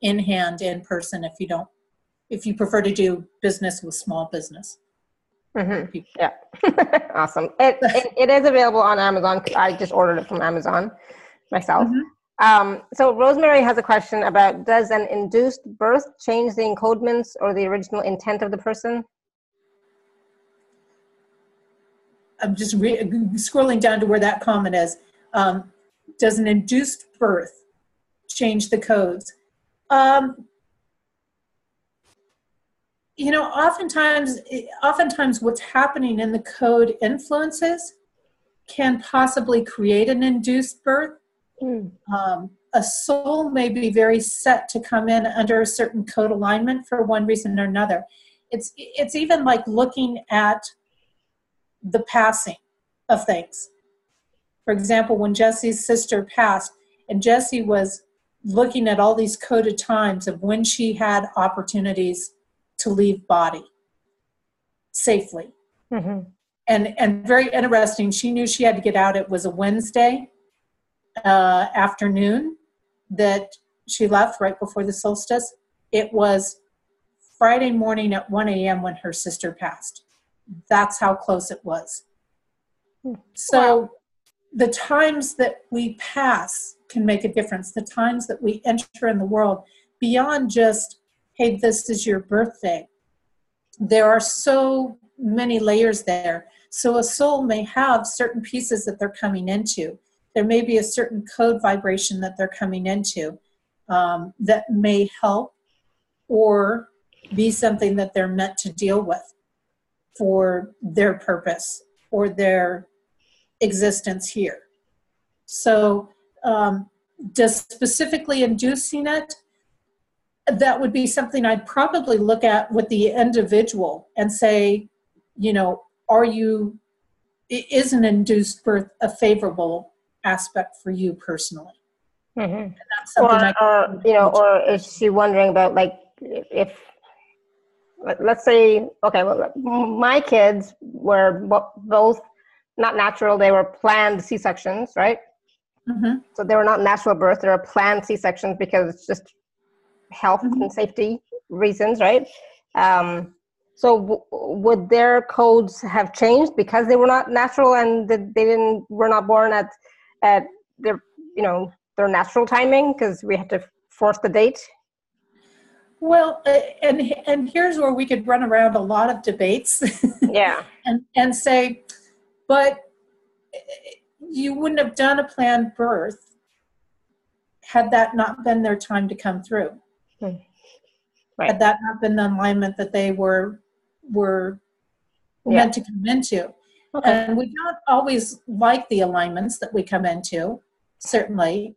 S2: in hand, in person, if you prefer to do business with small business.
S1: Yeah. Awesome. It is available on Amazon. I just ordered it from Amazon myself. So Rosemary has a question about, does an induced birth change the encodements or the original intent of the person?
S2: I'm just scrolling down to where that comment is. Does an induced birth change the codes? Oftentimes what's happening in the code influences can possibly create an induced birth. A soul may be very set to come in under a certain code alignment for one reason or another. It's even like looking at the passing of things. For example, when Jesse's sister passed, and Jesse was looking at all these coded times of when she had opportunities to leave body safely.
S1: Mm-hmm.
S2: And very interesting, she knew she had to get out. It was a Wednesday afternoon that she left right before the solstice. It was Friday morning at 1 a.m. when her sister passed. That's how close it was. So wow. The times that we pass can make a difference. The times that we enter in the world, beyond just, hey, this is your birthday. There are so many layers there. So a soul may have certain pieces that they're coming into. There may be a certain code vibration that they're coming into that may help or be something that they're meant to deal with for their purpose or their existence here. So just specifically inducing it, that would be something I'd probably look at with the individual and say, you know, is an induced birth a favorable aspect for you personally?
S1: Mm-hmm. And that's something or is she wondering about, like, if, let's say, okay, well, my kids were both not natural, they were planned C-sections, right?
S2: Mm-hmm.
S1: So they were not natural births, they were planned C-sections because it's just health mm-hmm. and safety reasons, right? So would their codes have changed because they were not natural and were not born at their, you know, their natural timing because we had to force the date?
S2: Well, and here's where we could run around a lot of debates.
S1: Yeah.
S2: and say, but you wouldn't have done a planned birth had that not been their time to come through.
S1: Right.
S2: Had that not been the alignment that they were meant to come into. Okay. And we don't always like the alignments that we come into, certainly.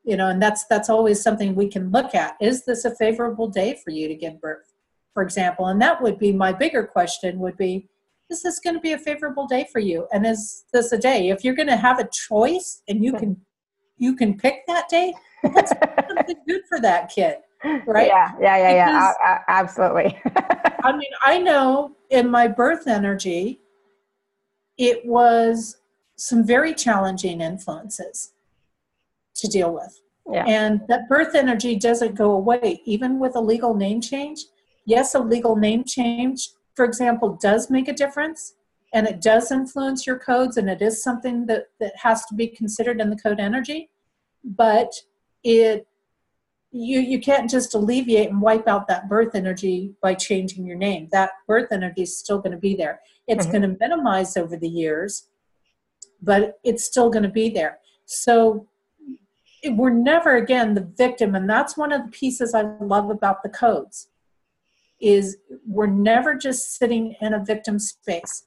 S2: You know, and that's always something we can look at. Is this a favorable day for you to give birth, for example? And that would be my bigger question would be, is this going to be a favorable day for you? And is this a day, if you're going to have a choice and you can pick that day, well, that's something good for that kid, right?
S1: Yeah. Absolutely.
S2: I mean, I know in my birth energy, it was some very challenging influences to deal with.
S1: Yeah.
S2: And that birth energy doesn't go away, even with a legal name change. Yes, a legal name change, for example, does make a difference, and it does influence your codes, and it is something that has to be considered in the code energy. But you can't just alleviate and wipe out that birth energy by changing your name. That birth energy is still going to be there. It's mm-hmm. going to minimize over the years, but it's still going to be there. So we're never, again, the victim, and that's one of the pieces I love about the codes, is we're never just sitting in a victim space.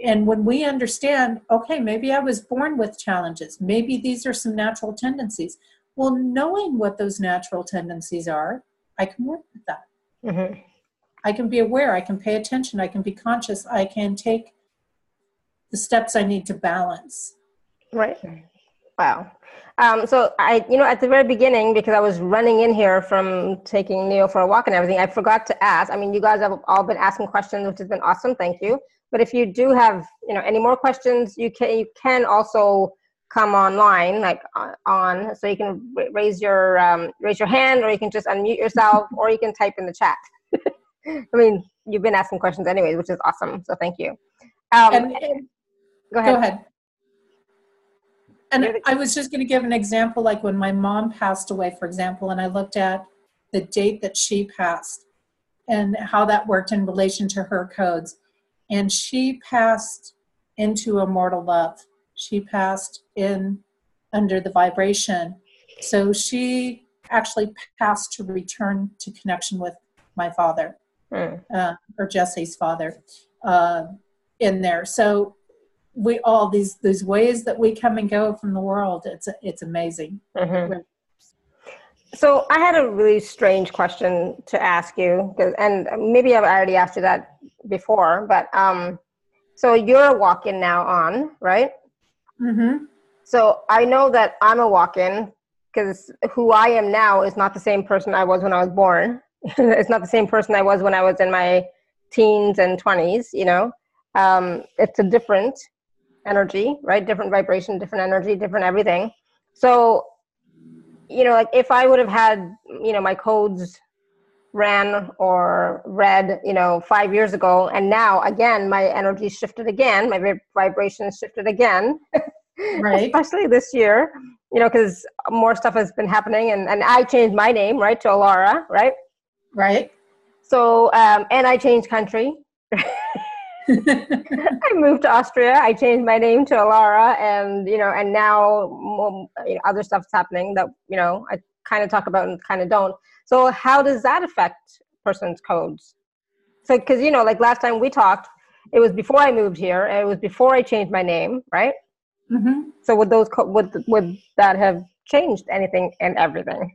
S2: And when we understand, okay, maybe I was born with challenges, maybe these are some natural tendencies. Well, knowing what those natural tendencies are, I can work with that.
S1: Mm-hmm.
S2: I can be aware, I can pay attention, I can be conscious, I can take the steps I need to balance.
S1: Right. Wow. So I, at the very beginning, because I was running in here from taking Neo for a walk and everything, I forgot to ask. I mean, you guys have all been asking questions, which has been awesome. Thank you. But if you do have, any more questions, you can also come online, like on, so you can raise your hand, or you can just unmute yourself, or you can type in the chat. I mean, you've been asking questions anyways, which is awesome. So thank you. Go ahead.
S2: And I was just going to give an example, like when my mom passed away, for example, and I looked at the date that she passed and how that worked in relation to her codes. And she passed into immortal love. She passed in under the vibration. So she actually passed to return to connection with my father, or Jesse's father, in there. So we all these ways that we come and go from the world, it's amazing.
S1: Mm-hmm. So I had a really strange question to ask you, and maybe I've already asked you that before, but So you're a walk-in now on, right?
S2: Mm-hmm.
S1: So I know that I'm a walk-in because who I am now is not the same person I was when I was born. It's not the same person I was when I was in my teens and 20s, you know. It's a different energy, right? Different vibration, different energy, different everything. So, you know, like if I would have had, you know, my codes ran or read, you know, 5 years ago, and now again, my energy shifted again, my vibration shifted again,
S2: Right.
S1: especially this year, you know, because more stuff has been happening, and I changed my name, right, to Alara, right?
S2: Right.
S1: So, and I changed country. I moved to Austria. I changed my name to Alara, and you know, and now you know, other stuff's happening that you know I kind of talk about and kind of don't. So, how does that affect person's codes? So, because you know, like last time we talked, it was before I moved here, and it was before I changed my name, right?
S2: Mm-hmm.
S1: So, would would that have changed anything and everything?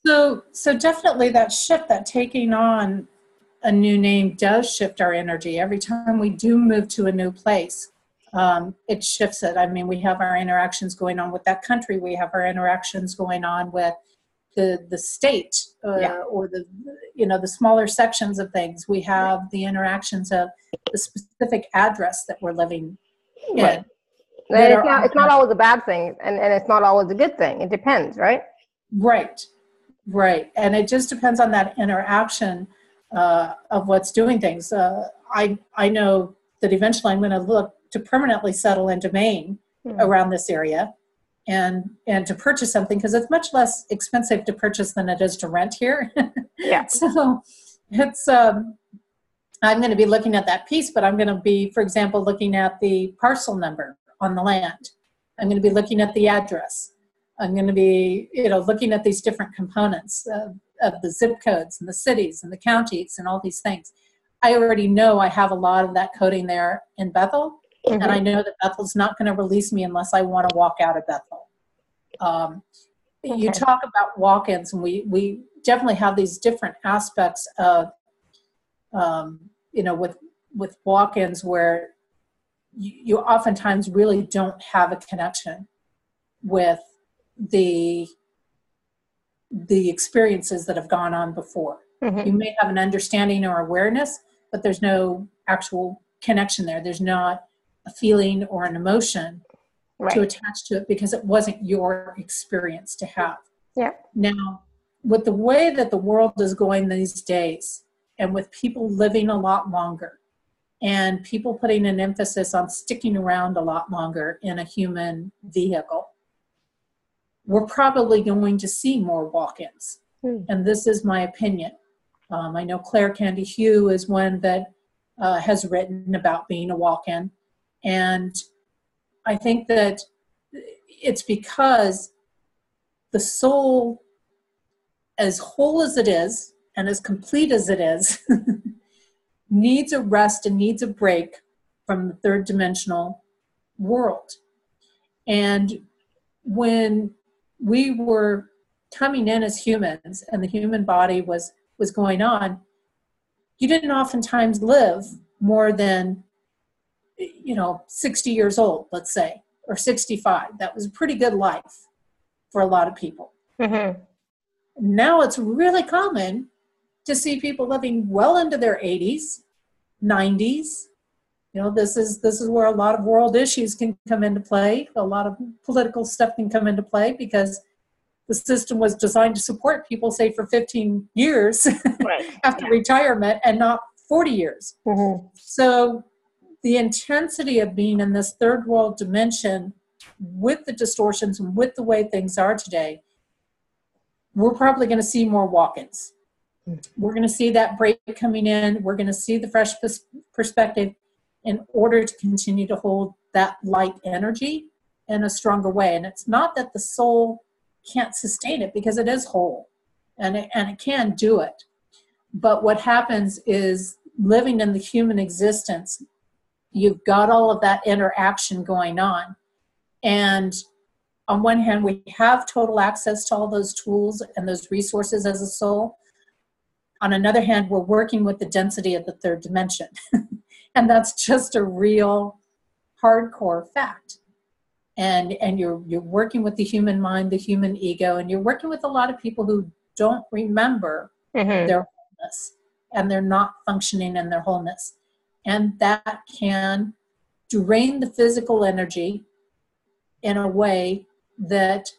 S2: So definitely that shift, that taking on a new name does shift our energy. Every time we do move to a new place, it shifts it. I mean, we have our interactions going on with that country. We have our interactions going on with the state
S1: Yeah,
S2: or the, you know, the smaller sections of things. We have the interactions of the specific address that we're living
S1: right.
S2: in
S1: And
S2: that are
S1: it's not always a bad thing, and it's not always a good thing. It depends, right?
S2: right. Right, and it just depends on that interaction of what's doing things. I know that eventually I'm going to look to permanently settle into Maine around this area, and to purchase something because it's much less expensive to purchase than it is to rent here.
S1: Yeah.
S2: So it's I'm going to be looking at that piece, but I'm going to be, for example, looking at the parcel number on the land. I'm going to be looking at the address. I'm going to be, you know, looking at these different components of the zip codes and the cities and the counties and all these things. I already know I have a lot of that coding there in Bethel, and I know that Bethel's not going to release me unless I want to walk out of Bethel. You
S1: Okay.
S2: talk about walk-ins, and we definitely have these different aspects of, you know, with walk-ins where you oftentimes really don't have a connection with the experiences that have gone on before. You may have an understanding or awareness, but there's no actual connection there. There's not a feeling or an emotion to
S1: Right.
S2: attach to it because it wasn't your experience to have.
S1: Yeah.
S2: Now, with the way that the world is going these days, and with people living a lot longer, and people putting an emphasis on sticking around a lot longer in a human vehicle, we're probably going to see more walk-ins. And this is my opinion. I know Claire Candy Hugh is one that has written about being a walk-in. And I think that it's because the soul, as whole as it is and as complete as it is, needs a rest and needs a break from the third dimensional world. And when we were coming in as humans and the human body was going on, you didn't oftentimes live more than, you know, 60 years old, let's say, or 65. That was a pretty good life for a lot of people. Now it's really common to see people living well into their 80s, 90s. You know, this is where a lot of world issues can come into play. A lot of political stuff can come into play because the system was designed to support people, say, for 15 years after retirement and not 40 years. So the intensity of being in this third world dimension with the distortions and with the way things are today, we're probably going to see more walk-ins. We're going to see that break coming in. We're going to see the fresh perspective in order to continue to hold that light energy in a stronger way. And it's not that the soul can't sustain it, because it is whole and it can do it. But what happens is, living in the human existence, you've got all of that interaction going on. And on one hand, we have total access to all those tools and those resources as a soul. On another hand, we're working with the density of the third dimension. And that's just a real hardcore fact. And you're working with the human mind, the human ego, and you're working with a lot of people who don't remember their wholeness, and they're not functioning in their wholeness. And that can drain the physical energy in a way that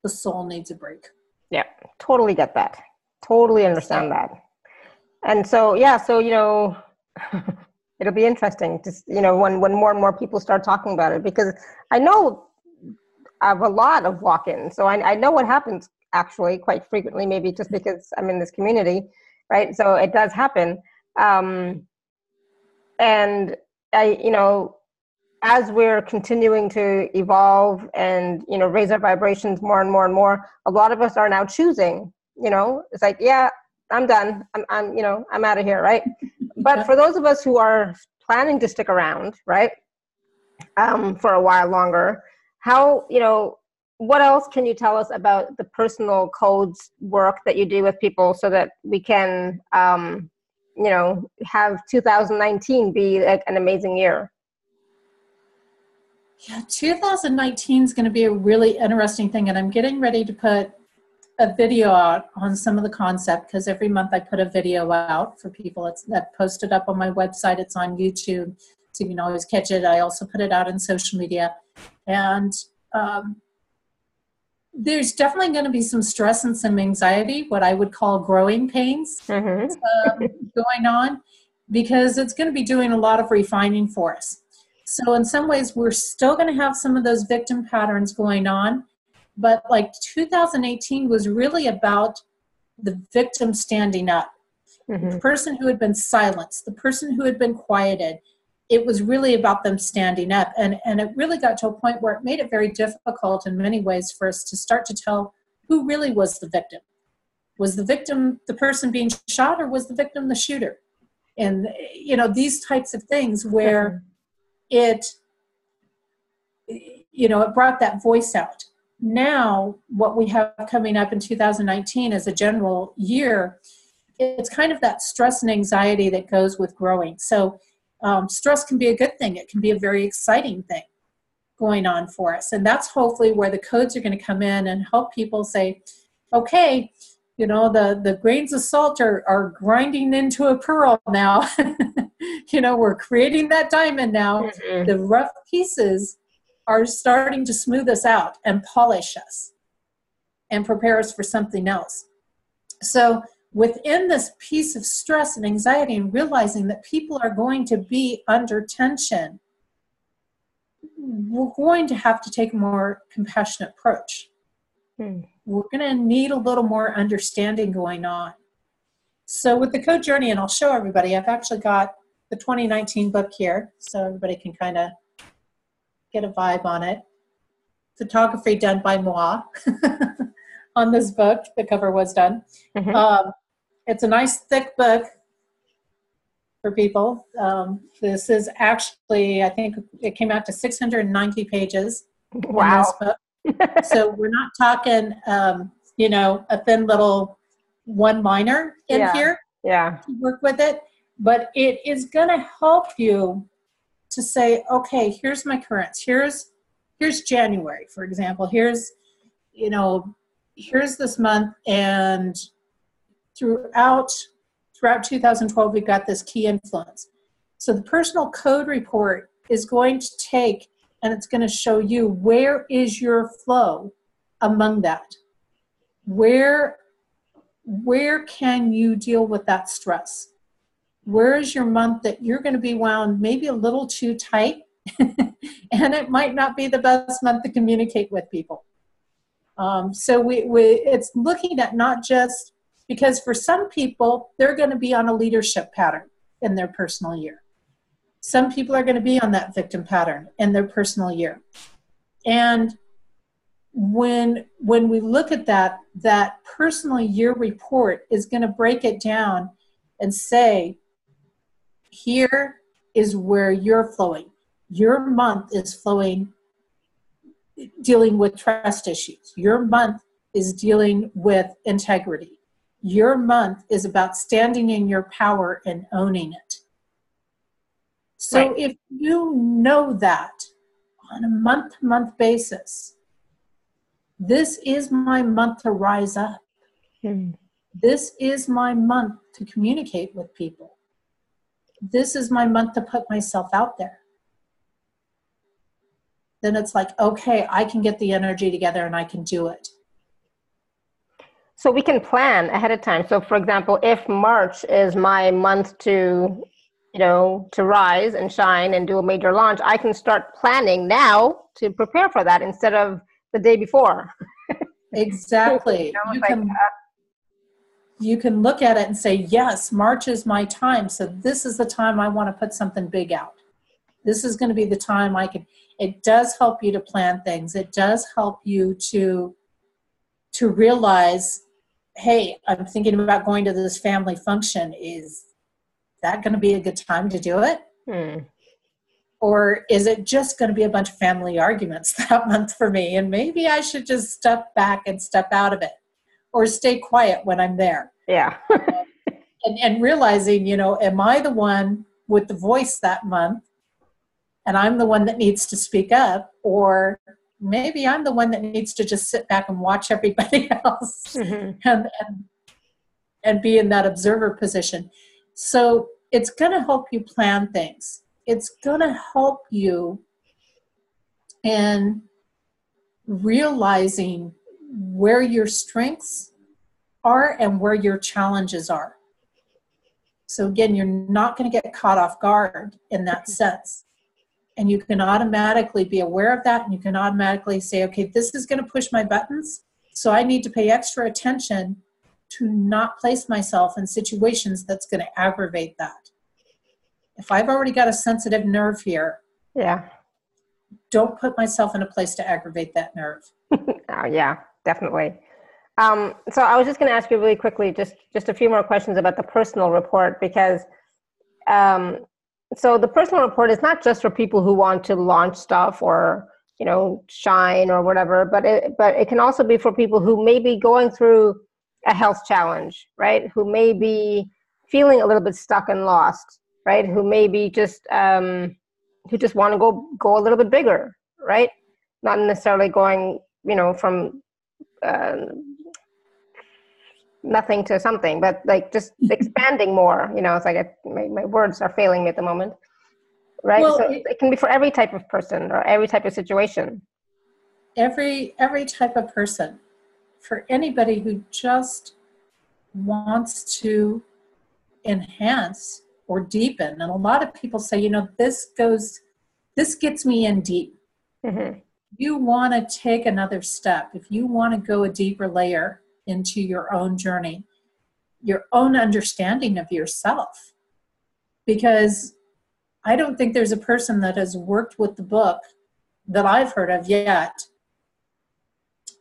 S2: the soul needs a break.
S1: Yeah, totally get that. Totally understand that. And so, yeah, so, it'll be interesting to, when more and more people start talking about it, because I know I have a lot of walk-ins. So I know what happens actually quite frequently, maybe just because I'm in this community, right? So it does happen. And as we're continuing to evolve and, raise our vibrations more and more and more, a lot of us are now choosing, it's like, yeah, I'm done. I'm out of here. Right. But for those of us who are planning to stick around, right, for a while longer, how, what else can you tell us about the personal codes work that you do with people so that we can, have 2019 be like an amazing year?
S2: Yeah, 2019 is going to be a really interesting thing, and I'm getting ready to put a video out on some of the concept, because every month I put a video out for people. It's posted up on my website. It's on YouTube, so you can always catch it. I also put it out in social media, and there's definitely going to be some stress and some anxiety, what I would call growing pains, going on, because it's going to be doing a lot of refining for us. So in some ways, we're still going to have some of those victim patterns going on, but like 2018 was really about the victim standing up, the person who had been silenced, the person who had been quieted. It was really about them standing up. And it really got to a point where it made it very difficult in many ways for us to start to tell who really was the victim. Was the victim the person being shot, or was the victim the shooter? And, these types of things where it brought that voice out. Now, what we have coming up in 2019 as a general year, it's kind of that stress and anxiety that goes with growing. So stress can be a good thing. It can be a very exciting thing going on for us. And that's hopefully where the codes are going to come in and help people say, okay, the grains of salt are grinding into a pearl now. We're creating that diamond now. The rough pieces are starting to smooth us out and polish us and prepare us for something else. So within this piece of stress and anxiety, and realizing that people are going to be under tension, we're going to have to take a more compassionate approach. We're going to need a little more understanding going on. So with the code journey, and I'll show everybody, I've actually got the 2019 book here, so everybody can kind of get a vibe on it. Photography done by moi on this book. The cover was done. It's a nice thick book for people. This is actually, I think it came out to 690 pages.
S1: Wow.
S2: In this book. So we're not talking, a thin little one-liner in here to work with it, but it is going to help you to say, okay, here's my currents. Here's January, for example. Here's this month, and throughout 2012, we've got this key influence. So the personal code report is going to take, and it's going to show you where is your flow among that. Where can you deal with that stress? Where is your month that you're going to be wound maybe a little too tight, and it might not be the best month to communicate with people. So it's looking at not just, because for some people, they're going to be on a leadership pattern in their personal year. Some people are going to be on that victim pattern in their personal year. And when we look at that personal year report is going to break it down and say, here is where you're flowing. Your month is flowing, dealing with trust issues. Your month is dealing with integrity. Your month is about standing in your power and owning it. So
S1: Right.
S2: if you know that on a month-to-month basis, this is my month to rise up.
S1: Mm.
S2: This is my month to communicate with people. This is my month to put myself out there. Then it's like, okay, I can get the energy together and I can do it.
S1: So we can plan ahead of time. So for example, if March is my month to, to rise and shine and do a major launch, I can start planning now to prepare for that instead of the day before.
S2: Exactly. You can look at it and say, yes, March is my time. So this is the time I want to put something big out. This is going to be the time it does help you to plan things. It does help you to realize, hey, I'm thinking about going to this family function. Is that going to be a good time to do it? Or is it just going to be a bunch of family arguments that month for me? And maybe I should just step back and step out of it, or stay quiet when I'm there.
S1: Yeah.
S2: and realizing, am I the one with the voice that month? And I'm the one that needs to speak up, or maybe I'm the one that needs to just sit back and watch everybody else and be in that observer position. So it's going to help you plan things. It's going to help you in realizing where your strengths are and where your challenges are. So again, you're not going to get caught off guard in that sense. And you can automatically be aware of that, and you can automatically say, okay, this is going to push my buttons, so I need to pay extra attention to not place myself in situations that's going to aggravate that. If I've already got a sensitive nerve here, don't put myself in a place to aggravate that nerve.
S1: Oh, yeah, definitely. So I was just going to ask you really quickly, just a few more questions about the personal report, because so the personal report is not just for people who want to launch stuff or, shine or whatever, but it can also be for people who may be going through a health challenge, right? Who may be feeling a little bit stuck and lost, right? Who may be just, who just want to go a little bit bigger, right? Not necessarily going, from nothing to something, but like just expanding more. It's like my words are failing me at the moment, right?
S2: Well,
S1: so it can be for every type of person or every type of situation.
S2: Every type of person, for anybody who just wants to enhance or deepen. And a lot of people say, this gets me in deep. You want to take another step. If you want to go a deeper layer into your own journey, your own understanding of yourself. Because I don't think there's a person that has worked with the book that I've heard of yet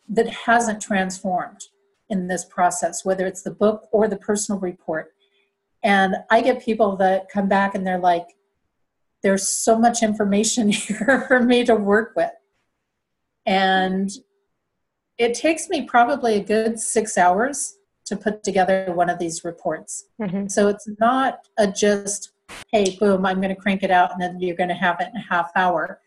S2: that hasn't transformed in this process, whether it's the book or the personal report. And I get people that come back and they're like, there's so much information here for me to work with. And it takes me probably a good 6 hours to put together one of these reports. So it's not just, hey, boom, I'm going to crank it out and then you're going to have it in a half hour.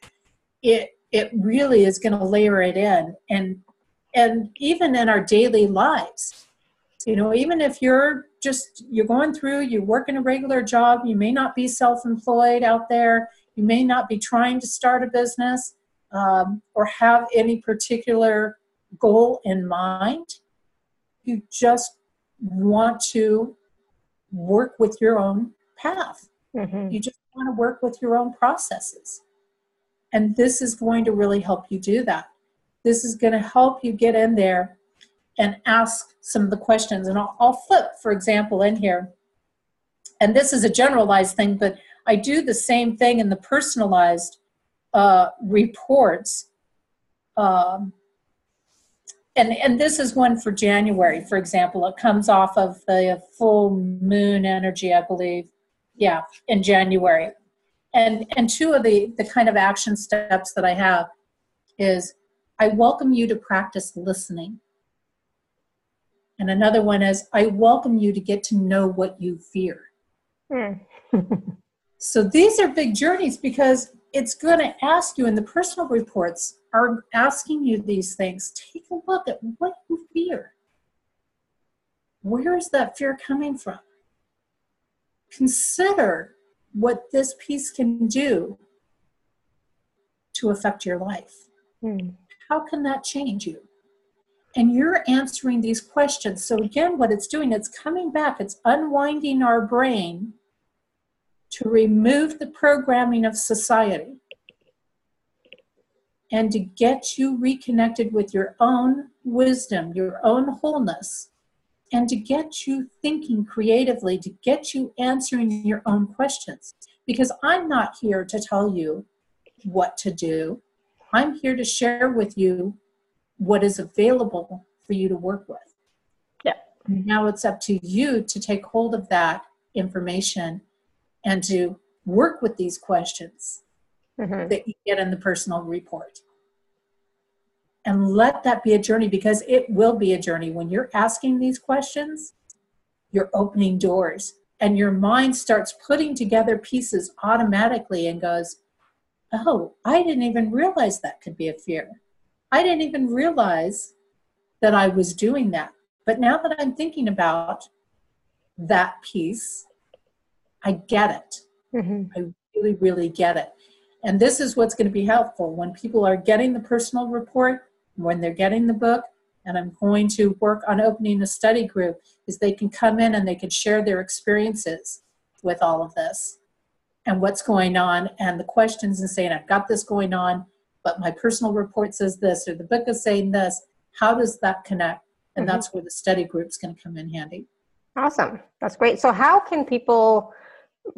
S2: It really is going to layer it in. And even in our daily lives, even if you're going through, you're working a regular job, you may not be self-employed out there, you may not be trying to start a business or have any particular goal in mind. You just want to work with your own path. You just want to work with your own processes. And this is going to really help you do that. This is going to help you get in there and ask some of the questions. And I'll flip, for example, in here. And this is a generalized thing, but I do the same thing in the personalized reports. And this is one for January, for example. It comes off of the full moon energy, I believe. Yeah, in January. And two of the kind of action steps that I have is, I welcome you to practice listening. And another one is, I welcome you to get to know what you fear. So these are big journeys because it's going to ask you, and the personal reports are asking you these things. Take a look at what you fear. Where is that fear coming from? Consider what this piece can do to affect your life. How can that change you? And you're answering these questions. So again, what it's doing, it's coming back, it's unwinding our brain to remove the programming of society and to get you reconnected with your own wisdom, your own wholeness, and to get you thinking creatively, to get you answering your own questions. Because I'm not here to tell you what to do. I'm here to share with you what is available for you to work with.
S1: Yeah.
S2: Now it's up to you to take hold of that information and to work with these questions that you get in the personal report. And let that be a journey, because it will be a journey. When you're asking these questions, you're opening doors, and your mind starts putting together pieces automatically and goes, oh, I didn't even realize that could be a fear. I didn't even realize that I was doing that. But now that I'm thinking about that piece, I get it. I really, really get it. And this is what's going to be helpful when people are getting the personal report, when they're getting the book, and I'm going to work on opening a study group, is they can come in and they can share their experiences with all of this and what's going on and the questions, and saying, I've got this going on, but my personal report says this, or the book is saying this. How does that connect? And that's where the study group's going to come in handy.
S1: Awesome. That's great. So how can people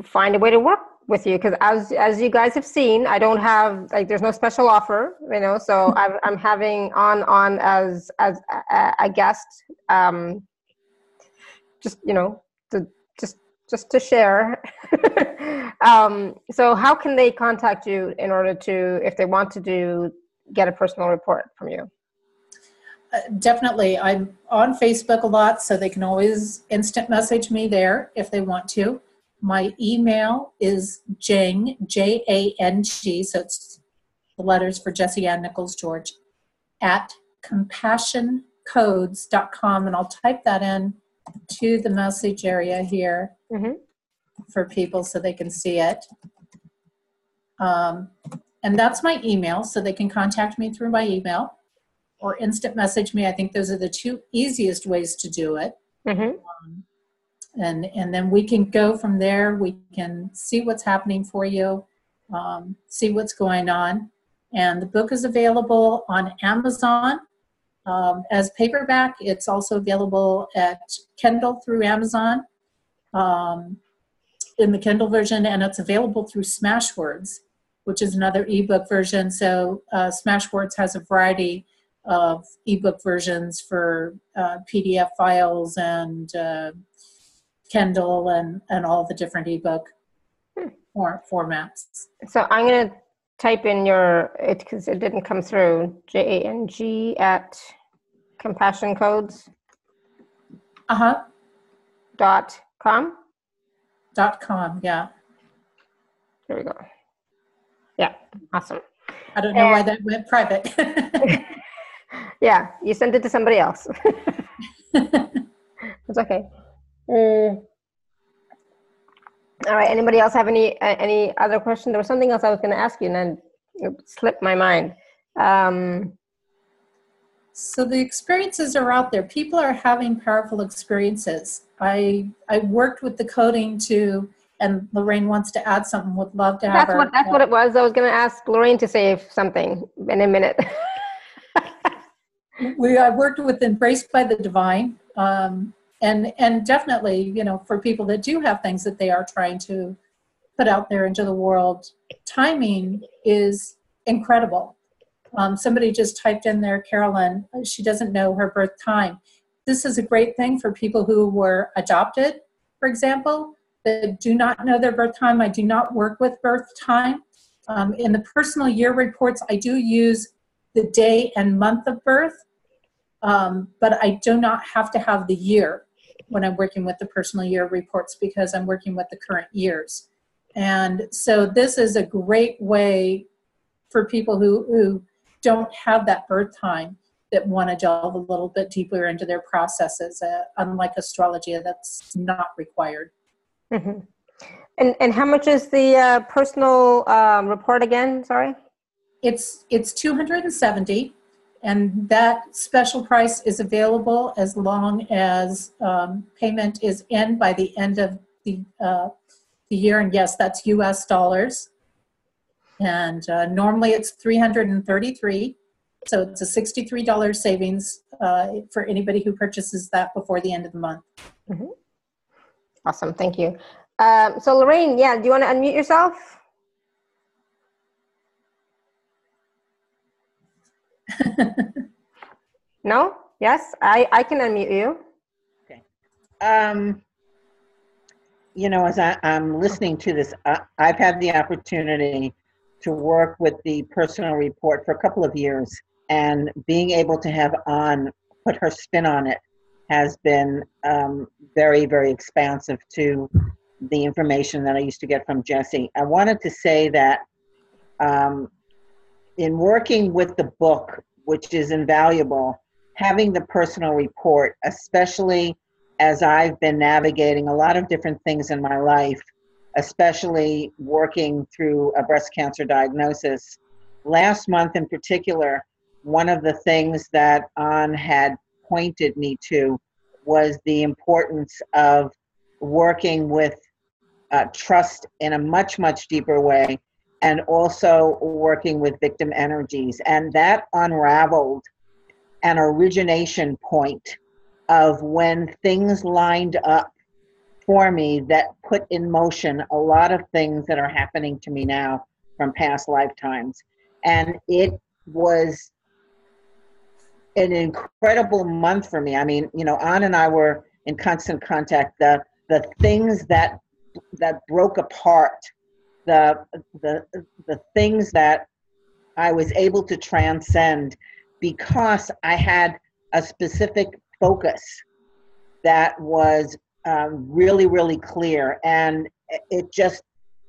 S1: find a way to work with you? Because as you guys have seen, I don't have, like, there's no special offer, so I'm having on as a guest, just to share. So how can they contact you in order to, if they want to get a personal report from you?
S2: Definitely. I'm on Facebook a lot, so they can always instant message me there if they want to. My email is Jang, J-A-N-G, so it's the letters for Jesse An Nichols George, at compassioncodes.com, and I'll type that in to the message area here for people so they can see it. And that's my email, so they can contact me through my email or instant message me. I think those are the two easiest ways to do it. And then we can go from there. We can see what's happening for you, see what's going on. And the book is available on Amazon as paperback. It's also available at Kindle through Amazon in the Kindle version, and it's available through Smashwords, which is another ebook version. So Smashwords has a variety of ebook versions for PDF files and Kindle and all the different ebook formats.
S1: So I'm going to type in because it didn't come through, JANG at compassioncodes. .com.
S2: .com, yeah.
S1: There we go. Yeah, awesome.
S2: I don't know why that went private.
S1: Yeah, you sent it to somebody else. It's okay. All right. Anybody else have any other question? There was something else I was going to ask you, and then it slipped my mind.
S2: So the experiences are out there. People are having powerful experiences. I worked with the coding too, and Lorraine wants to add something. Would love to have her.
S1: That's what it was. I was going to ask Lorraine to say something in a minute.
S2: I worked with Embraced by the Divine, and definitely, for people that do have things that they are trying to put out there into the world, timing is incredible. Somebody just typed in there, Carolyn, she doesn't know her birth time. This is a great thing for people who were adopted, for example, that do not know their birth time. I do not work with birth time. In the personal year reports, I do use the day and month of birth, but I do not have to have the year when I'm working with the personal year reports, because I'm working with the current years. And so this is a great way for people who don't have that birth time, that want to delve a little bit deeper into their processes, unlike astrology, that's not required.
S1: Mm-hmm. And how much is the personal report again? Sorry.
S2: It's $270, and that special price is available as long as payment is in by the end of the year. And yes, that's US dollars. And normally it's $333, so it's a $63 savings for anybody who purchases that before the end of the month.
S1: Mm-hmm. Awesome, thank you. So Lorraine, yeah, do you want to unmute yourself? No? Yes, I can unmute you.
S3: Okay. You know, as I'm listening to this, I've had the opportunity to work with the personal report for a couple of years, and being able to have An put her spin on it has been very, very expansive to the information that I used to get from Jesse. I wanted to say that in working with the book, which is invaluable, having the personal report, especially as I've been navigating a lot of different things in my life, especially working through a breast cancer diagnosis. Last month in particular, one of the things that An had pointed me to was the importance of working with trust in a much, much deeper way, and also working with victim energies. And that unraveled an origination point of when things lined up for me that put in motion a lot of things that are happening to me now from past lifetimes. And it was an incredible month for me. I mean, you know, An and I were in constant contact. The things that broke apart, the things that I was able to transcend because I had a specific focus that was really, really clear, and it just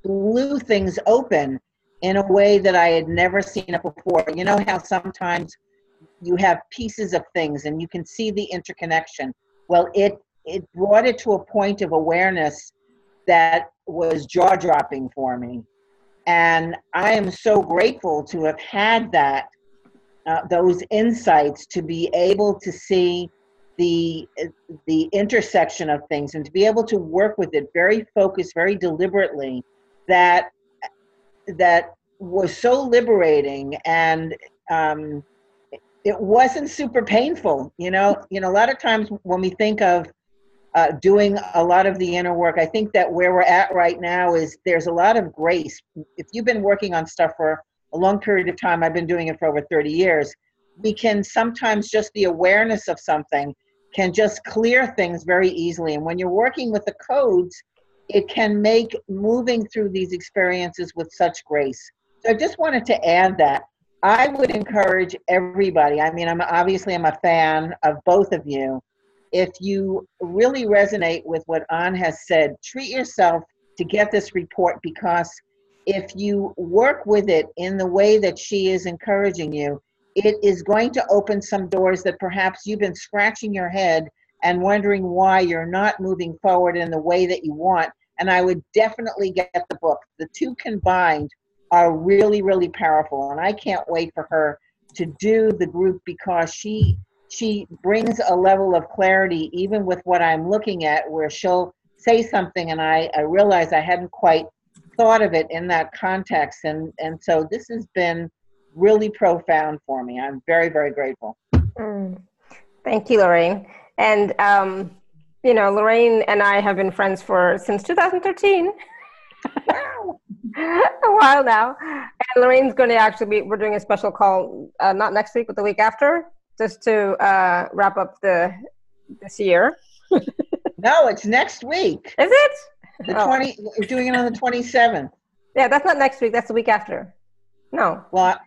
S3: blew things open in a way that I had never seen it before. You know how sometimes you have pieces of things and you can see the interconnection? Well, it brought it to a point of awareness that was jaw-dropping for me. And I am so grateful to have had that, those insights, to be able to see the intersection of things and to be able to work with it very focused, very deliberately, that was so liberating. And it wasn't super painful. You know, a lot of times when we think of doing a lot of the inner work, I think that where we're at right now is there's a lot of grace. If you've been working on stuff for a long period of time, I've been doing it for over 30 years, we can sometimes just the awareness of something can just clear things very easily. And when you're working with the codes, it can make moving through these experiences with such grace. So I just wanted to add that. I would encourage everybody, I mean, I'm a fan of both of you. If you really resonate with what An has said, treat yourself to get this report, because if you work with it in the way that she is encouraging you, it is going to open some doors that perhaps you've been scratching your head and wondering why you're not moving forward in the way that you want. And I would definitely get the book. The two combined are really, really powerful. And I can't wait for her to do the group, because she brings a level of clarity, even with what I'm looking at, where she'll say something and I realize I hadn't quite thought of it in that context. And so this has been really profound for me. I'm very, very grateful.
S1: Thank you, Lorraine. And, you know, Lorraine and I have been friends since 2013.
S3: Wow.
S1: A while now. And Lorraine's going to we're doing a special call, not next week, but the week after, just to wrap up this year.
S3: No, it's next week.
S1: Is it?
S3: We're doing it on the 27th.
S1: Yeah, that's not next week. That's the week after. No.
S3: Well,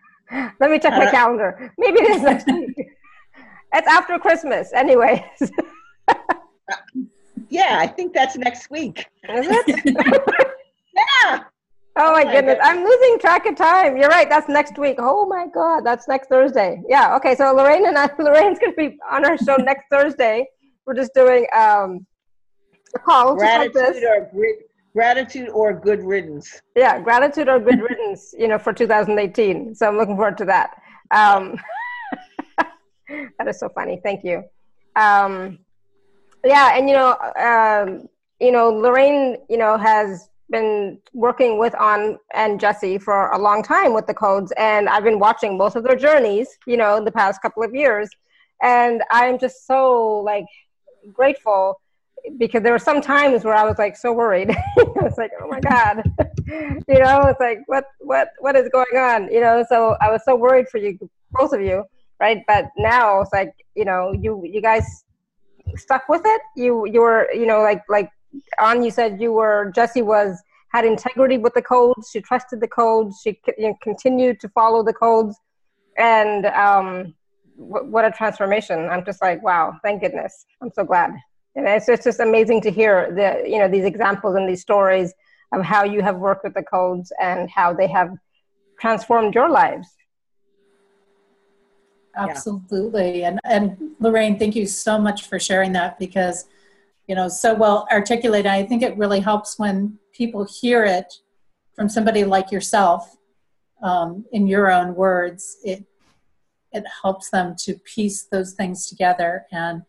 S1: let me check my calendar. Maybe it is next week. It's after Christmas, anyways.
S3: Yeah, I think that's next week.
S1: Is it?
S3: Yeah.
S1: Oh my goodness,
S3: God.
S1: I'm losing track of time. You're right, that's next week. Oh my God, that's next Thursday. Yeah, okay, so Lorraine's going to be on our show next Thursday. We're just doing a call just like this.
S3: Gratitude or good riddance.
S1: Yeah, gratitude or good riddance, for 2018. So I'm looking forward to that. That is so funny. Thank you. Yeah, and Lorraine, has been working with On and Jesse for a long time with the codes, and I've been watching both of their journeys, the past couple of years, and I'm just so grateful, because there were some times where I was so worried. It's like, oh my God, it's like what is going on? So I was so worried for you, both of you, right? But now it's like, you guys stuck with it. You were, like On, you said Jessie had integrity with the codes. She trusted the codes. She continued to follow the codes, and what a transformation. I'm just like, wow, thank goodness. I'm so glad. And it's just amazing to hear these examples and these stories of how you have worked with the codes and how they have transformed your lives.
S2: Absolutely. And Lorraine, thank you so much for sharing that, because, so well articulated. I think it really helps when people hear it from somebody like yourself, in your own words. It helps them to piece those things together. And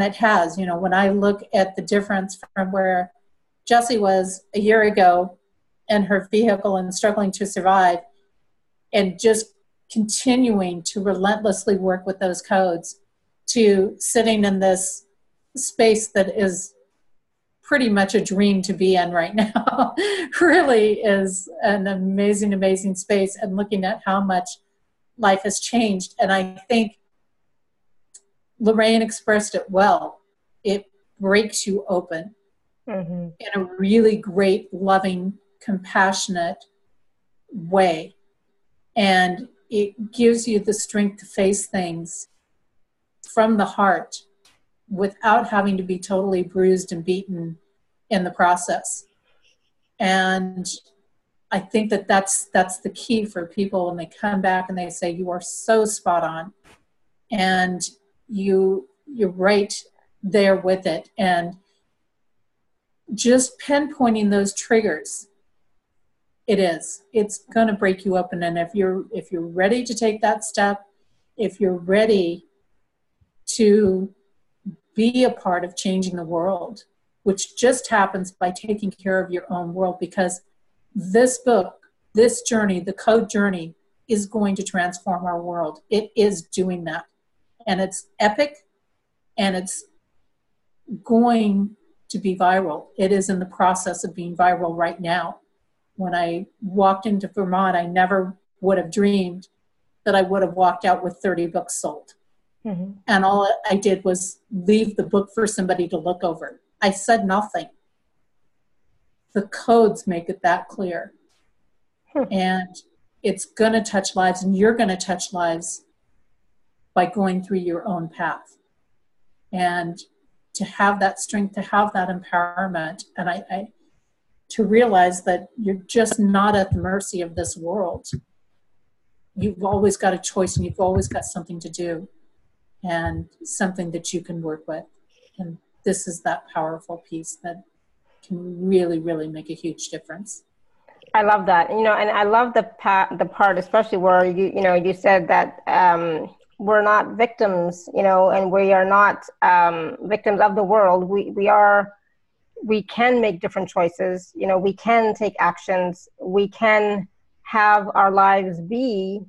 S2: it has, when I look at the difference from where Jessie was a year ago in her vehicle and struggling to survive, and just continuing to relentlessly work with those codes, to sitting in this space that is pretty much a dream to be in right now, really is an amazing, amazing space, and looking at how much life has changed. And I think Lorraine expressed it well. It breaks you open in a really great, loving, compassionate way. And it gives you the strength to face things from the heart without having to be totally bruised and beaten in the process. And I think that's the key for people when they come back and they say, you are so spot on. And you're right there with it. And just pinpointing those triggers, it's going to break you open. And if you're ready to take that step, if you're ready to be a part of changing the world, which just happens by taking care of your own world, because this book, this journey, the code journey, is going to transform our world. It is doing that. And it's epic, and it's going to be viral. It is in the process of being viral right now. When I walked into Vermont, I never would have dreamed that I would have walked out with 30 books sold. And all I did was leave the book for somebody to look over. I said nothing. The codes make it that clear. And it's going to touch lives, and you're going to touch lives by going through your own path. And to have that strength, to have that empowerment, and I to realize that you're just not at the mercy of this world. You've always got a choice, and you've always got something to do, and something that you can work with. And this is that powerful piece that can really, really make a huge difference.
S1: I love that. And I love the part, especially where you said that we're not victims, and we are not victims of the world. We can make different choices. We can take actions. We can have our lives be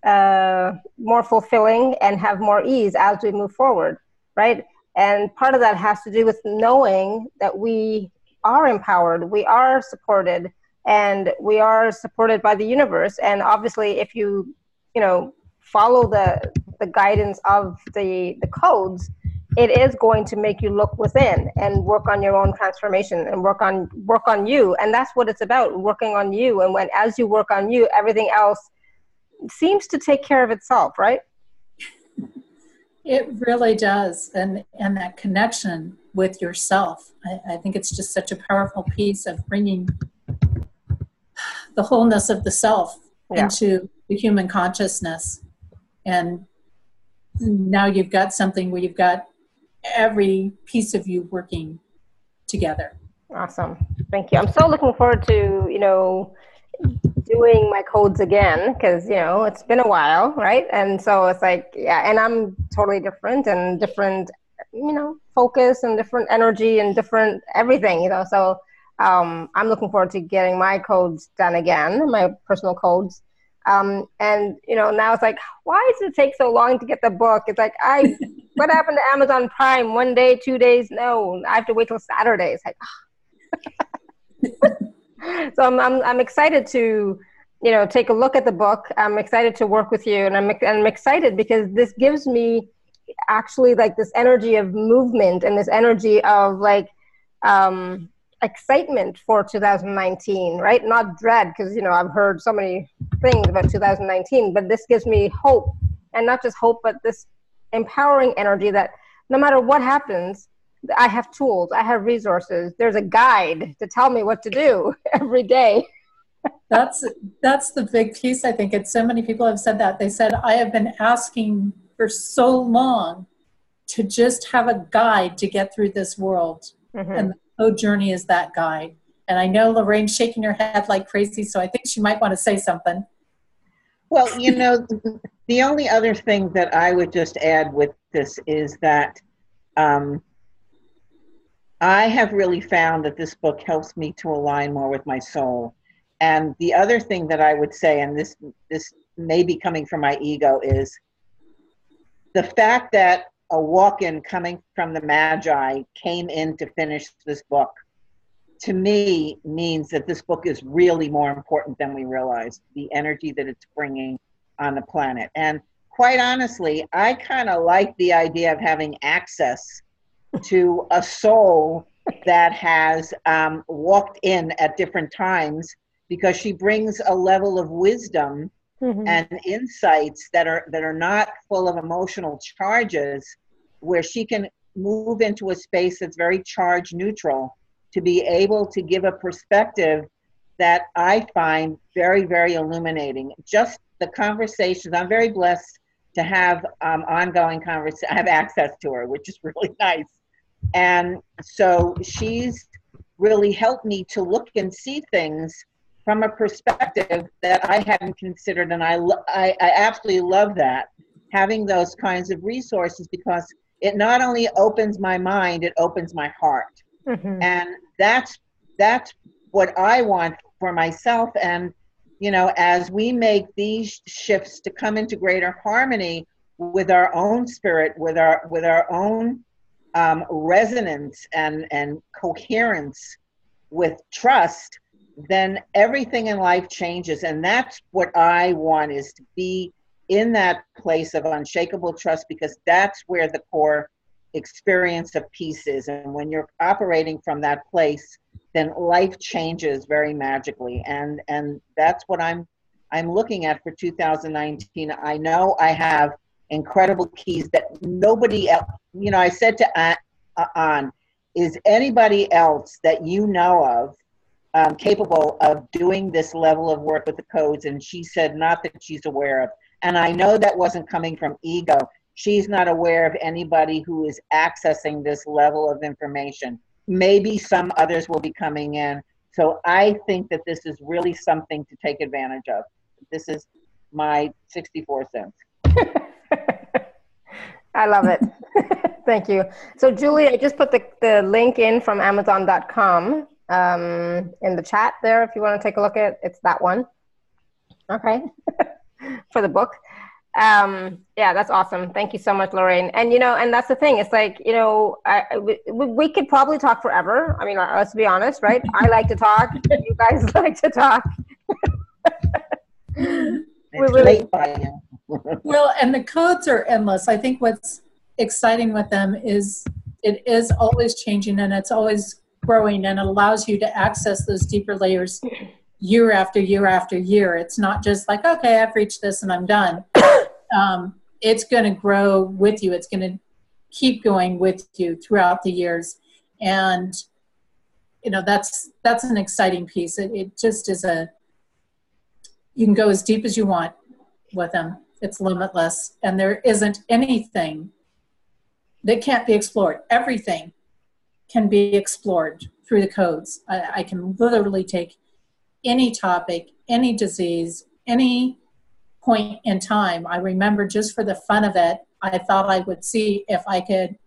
S1: more fulfilling and have more ease as we move forward, right? And part of that has to do with knowing that we are empowered, we are supported, and we are supported by the universe. And obviously, if you follow the guidance of the codes, it is going to make you look within and work on your own transformation and work on you. And that's what it's about, working on you. And as you work on you, everything else seems to take care of itself, right?
S2: It really does. And that connection with yourself, I think it's just such a powerful piece of bringing the wholeness of the self
S1: Yeah.
S2: into the human consciousness. And now you've got something where you've got every piece of you working together.
S1: Awesome. Thank you. I'm so looking forward to, doing my codes again, because, it's been a while, right? And so it's like, yeah, and I'm totally different and different, focus and different energy and different everything, So I'm looking forward to getting my codes done again, my personal codes. And, now it's like, why does it take so long to get the book? It's like, what happened to Amazon Prime? 1 day, 2 days? No, I have to wait till Saturday. It's like, so I'm excited to, take a look at the book. I'm excited to work with you, and I'm excited because this gives me actually like this energy of movement and this energy of like excitement for 2019, right? Not dread, because I've heard so many things about 2019, but this gives me hope, and not just hope, but this empowering energy that no matter what happens, I have tools, I have resources, there's a guide to tell me what to do every day.
S2: That's the big piece, I think. It's so many people have said that. They said, I have been asking for so long to just have a guide to get through this world. Mm-hmm. And the code journey is that guide. And I know Lorraine's shaking her head like crazy, so I think she might want to say something.
S3: Well, the only other thing that I would just add with this is that I have really found that this book helps me to align more with my soul. And the other thing that I would say, and this may be coming from my ego, is the fact that a walk-in coming from the Magi came in to finish this book, to me, means that this book is really more important than we realize, the energy that it's bringing on the planet. And quite honestly, I kind of like the idea of having access to a soul that has walked in at different times, because she brings a level of wisdom mm-hmm. and insights that are not full of emotional charges, where she can move into a space that's very charge neutral to be able to give a perspective that I find very, very illuminating. Just the conversations, I'm very blessed to have ongoing conversations. I have access to her, which is really nice. And so she's really helped me to look and see things from a perspective that I hadn't considered. And I absolutely love that, having those kinds of resources, because it not only opens my mind, it opens my heart. Mm-hmm. And that's what I want for myself. And, as we make these shifts to come into greater harmony with our own spirit, with our own resonance and coherence with trust, then everything in life changes. And that's what I want, is to be in that place of unshakable trust, because that's where the core experience of peace is. And when you're operating from that place, then life changes very magically. And that's what I'm looking at for 2019. I know I have incredible keys that nobody else, I said to An, is anybody else that you know of capable of doing this level of work with the codes? And she said, not that she's aware of. And I know that wasn't coming from ego. She's not aware of anybody who is accessing this level of information. Maybe some others will be coming in. So I think that this is really something to take advantage of. This is my 64 cents.
S1: I love it. Thank you. So Julie, I just put the link in from Amazon.com in the chat there, if you want to take a look at it. It's that one. Okay. For the book. Yeah, that's awesome. Thank you so much, Lorraine. And, and that's the thing. It's like, we could probably talk forever. I mean, let's be honest, right? I like to talk. You guys like to talk.
S3: It's late by now.
S2: Well, and the codes are endless. I think what's exciting with them is it is always changing, and it's always growing, and it allows you to access those deeper layers year after year after year. It's not just like, okay, I've reached this and I'm done. It's going to grow with you. It's going to keep going with you throughout the years. And, that's an exciting piece. It just is you can go as deep as you want with them. It's limitless. And there isn't anything that can't be explored. Everything can be explored through the codes. I can literally take any topic, any disease, any point in time. I remember, just for the fun of it, I thought I would see if I could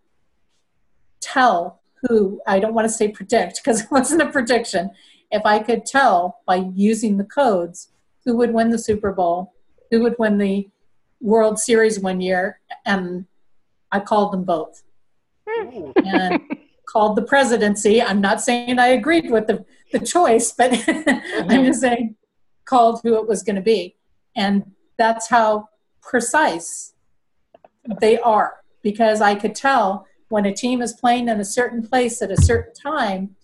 S2: tell who, I don't want to say predict because it wasn't a prediction, if I could tell by using the codes who would win the Super Bowl, who would win the World Series one year, and I called them both. And called the presidency. I'm not saying I agreed with the choice, but I'm just saying called who it was going to be. And that's how precise they are, because I could tell when a team is playing in a certain place at a certain time,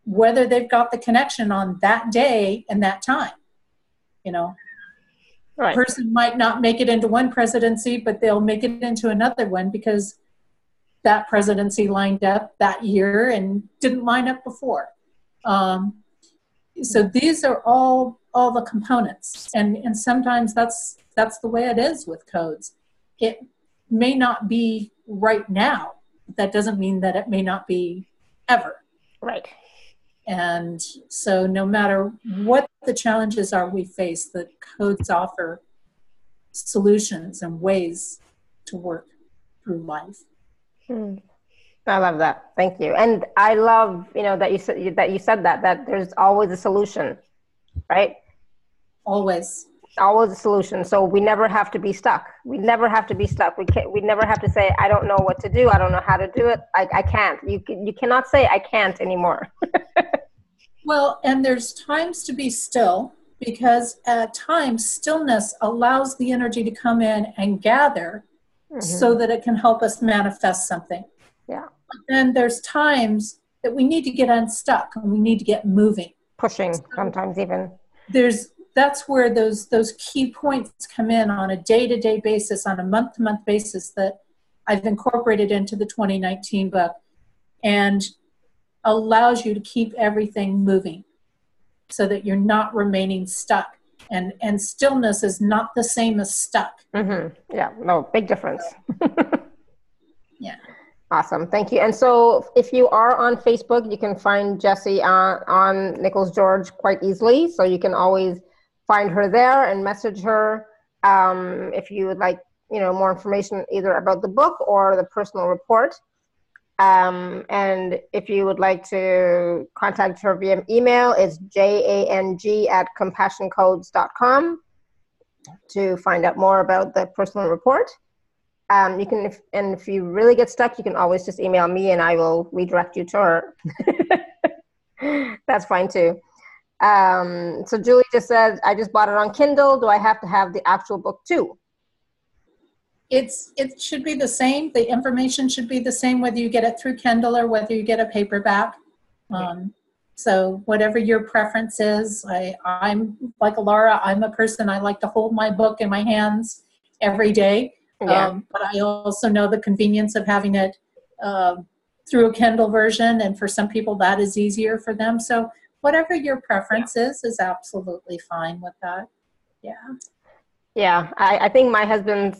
S2: whether they've got the connection on that day and that time. You know,
S1: right.
S2: A person might not make it into one presidency, but they'll make it into another one because that presidency lined up that year and didn't line up before. So these are all the components, and sometimes that's the way it is with codes. It may not be right now. That doesn't mean that it may not be ever.
S1: Right.
S2: And so no matter what the challenges are we face, the codes offer solutions and ways to work through life.
S1: I love that. Thank you. And I love, that you said that there's always a solution, right?
S2: Always
S1: a solution. So we never have to be stuck. We never have to be stuck. We never have to say, I don't know what to do. I don't know how to do it. I can't. You cannot say I can't anymore.
S2: Well, and there's times to be still, because at times stillness allows the energy to come in and gather so that it can help us manifest something.
S1: Yeah.
S2: And there's times that we need to get unstuck and we need to get moving.
S1: Pushing, sometimes even.
S2: That's where those key points come in on a day-to-day basis, on a month-to-month basis, that I've incorporated into the 2019 book, and allows you to keep everything moving so that you're not remaining stuck. And stillness is not the same as stuck.
S1: Yeah, no, big difference.
S2: Yeah.
S1: Awesome, thank you. And so if you are on Facebook, you can find Jesse on Nichols George quite easily. So you can always find her there and message her if you would like, more information either about the book or the personal report. And if you would like to contact her via email, it's jang@compassioncodes.com to find out more about the personal report. You can, if you really get stuck, you can always just email me and I will redirect you to her. That's fine too. So Julie just said, I just bought it on Kindle. Do I have to have the actual book too?
S2: It should be the same. The information should be the same, whether you get it through Kindle or whether you get a paperback. So whatever your preference is, I'm like Laura, I'm a person, I like to hold my book in my hands every day.
S1: Yeah.
S2: But I also know the convenience of having it through a Kindle version, and for some people that is easier for them. So whatever your preference is absolutely fine with that. Yeah.
S1: Yeah, I think my husband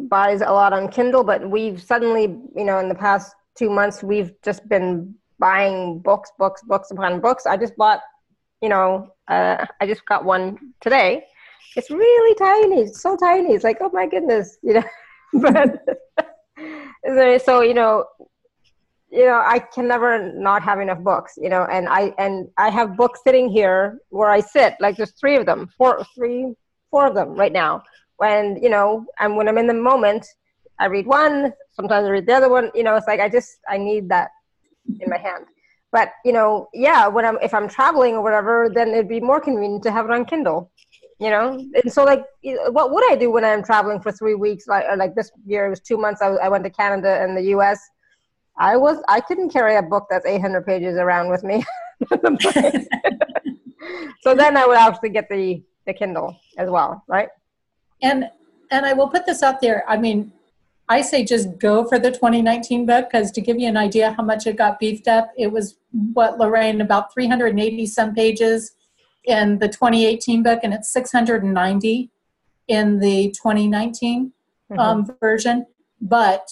S1: buys a lot on Kindle, but we've suddenly, in the past 2 months, we've just been buying books upon books. I just bought, I just got one today. It's really tiny. It's so tiny. It's like, oh my goodness, But so I can never not have enough books, and I have books sitting here where I sit. Like there's four of them right now. And and when I'm in the moment, I read one. Sometimes I read the other one. It's like I need that in my hand. But if I'm traveling or whatever, then it'd be more convenient to have it on Kindle. And so what would I do when I'm traveling for 3 weeks? Like this year, it was 2 months. I went to Canada and the U.S. I couldn't carry a book that's 800 pages around with me. So then I would actually get the Kindle as well, right?
S2: And I will put this out there. I mean, I say just go for the 2019 book, because to give you an idea how much it got beefed up, it was, Lorraine, about 380 some pages. in the 2018 book, and it's 690 in the 2019 version. But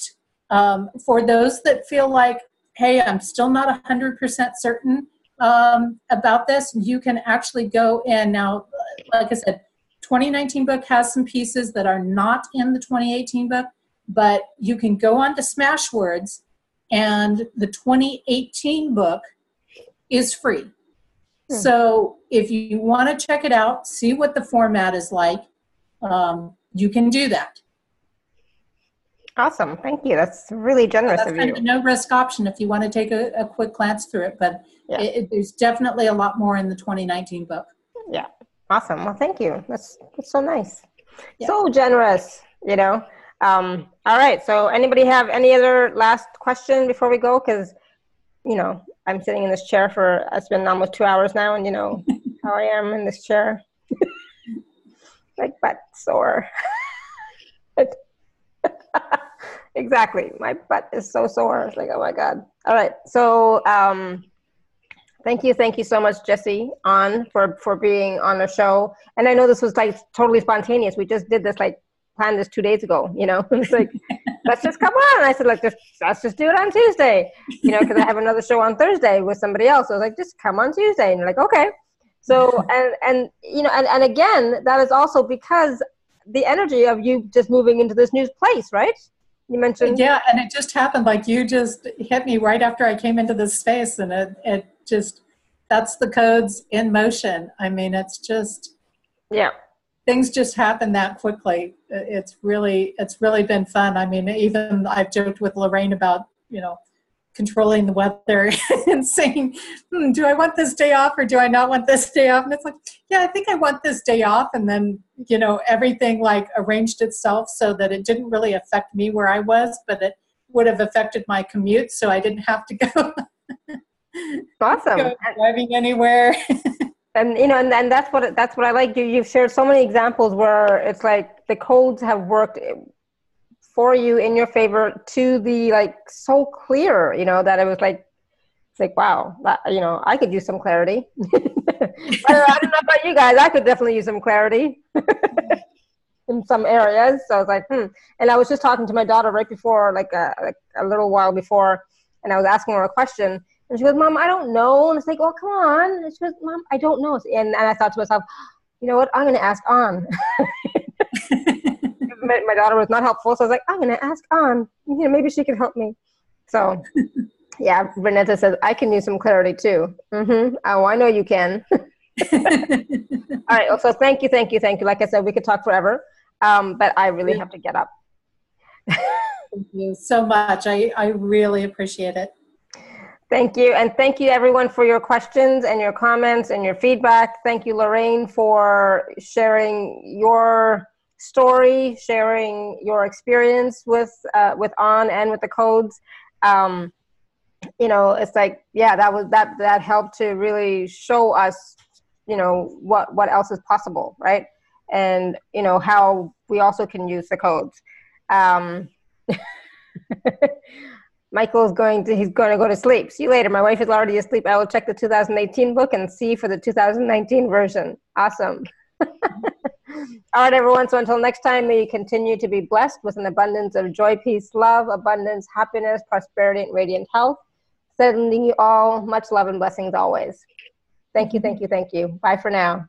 S2: for those that feel like, hey, I'm still not 100% certain about this, you can actually go in. Now, like I said, 2019 book has some pieces that are not in the 2018 book, but you can go on to Smashwords, and the 2018 book is free. So if you want to check it out, see what the format is like, you can do that.
S1: Awesome. Thank you. That's really generous
S2: That's
S1: of
S2: kind
S1: you.
S2: of a no-risk option if you want to take a quick glance through it, but there's definitely a lot more in the 2019 book.
S1: Yeah. Awesome. Well, thank you. That's so nice.
S2: Yeah.
S1: So generous, you know. All right. So anybody have any other last question before we go? Because, you know, I'm sitting in this chair for, it's been almost 2 hours now, and you know how I am in this chair. Like butt sore. Exactly. My butt is so sore. It's like, oh my God. All right. So thank you so much, Jesse An, for being on the show. And I know this was like totally spontaneous. We just did this, like planned this 2 days ago, you know. It's like, let's just come on. And I said, like, let's just do it on Tuesday, you know, because I have another show on Thursday with somebody else. So I was like, just come on Tuesday. And you're like, okay. So, and you know, and again, that is also because the energy of you just moving into this new place, right? You mentioned.
S2: Yeah, and it just happened, like you just hit me right after I came into this space, and it just, that's the codes in motion. I mean, it's just,
S1: yeah,
S2: things just happen that quickly. It's really been fun. I mean, even I've joked with Lorraine about, you know, controlling the weather and saying, do I want this day off or do I not want this day off? And it's like, yeah, I think I want this day off. And then, you know, everything like arranged itself so that it didn't really affect me where I was, but it would have affected my commute. So I didn't have to go,
S1: awesome.
S2: driving anywhere.
S1: And you know, and that's what I like. You've shared so many examples where it's like the codes have worked for you in your favor to the like so clear, you know, that it was like, it's like, wow, that, you know, I could use some clarity. I don't know about you guys, I could definitely use some clarity in some areas. So I was like, And I was just talking to my daughter right before, like a little while before, and I was asking her a question, and she goes, Mom, I don't know. And it's like, oh, come on. And she goes, Mom, I don't know. And I thought to myself, you know what, I'm going to ask An. My daughter was not helpful, so I was like, I'm going to ask An. You know, maybe she can help me. So, yeah, Renata says, I can use some clarity too. Oh, I know you can. All right, so thank you. Like I said, we could talk forever, but I really have to get up.
S2: Thank you so much. I really appreciate it.
S1: Thank you. And thank you, everyone, for your questions and your comments and your feedback. Thank you, Lorraine, for sharing your story, sharing your experience with An and with the codes. You know, it's like, yeah, that helped to really show us, you know, what else is possible, right? And, you know, how we also can use the codes. Michael's he's going to go to sleep. See you later. My wife is already asleep. I will check the 2018 book and see for the 2019 version. Awesome. All right, everyone. So until next time, may you continue to be blessed with an abundance of joy, peace, love, abundance, happiness, prosperity, and radiant health. Sending you all much love and blessings always. Thank you. Bye for now.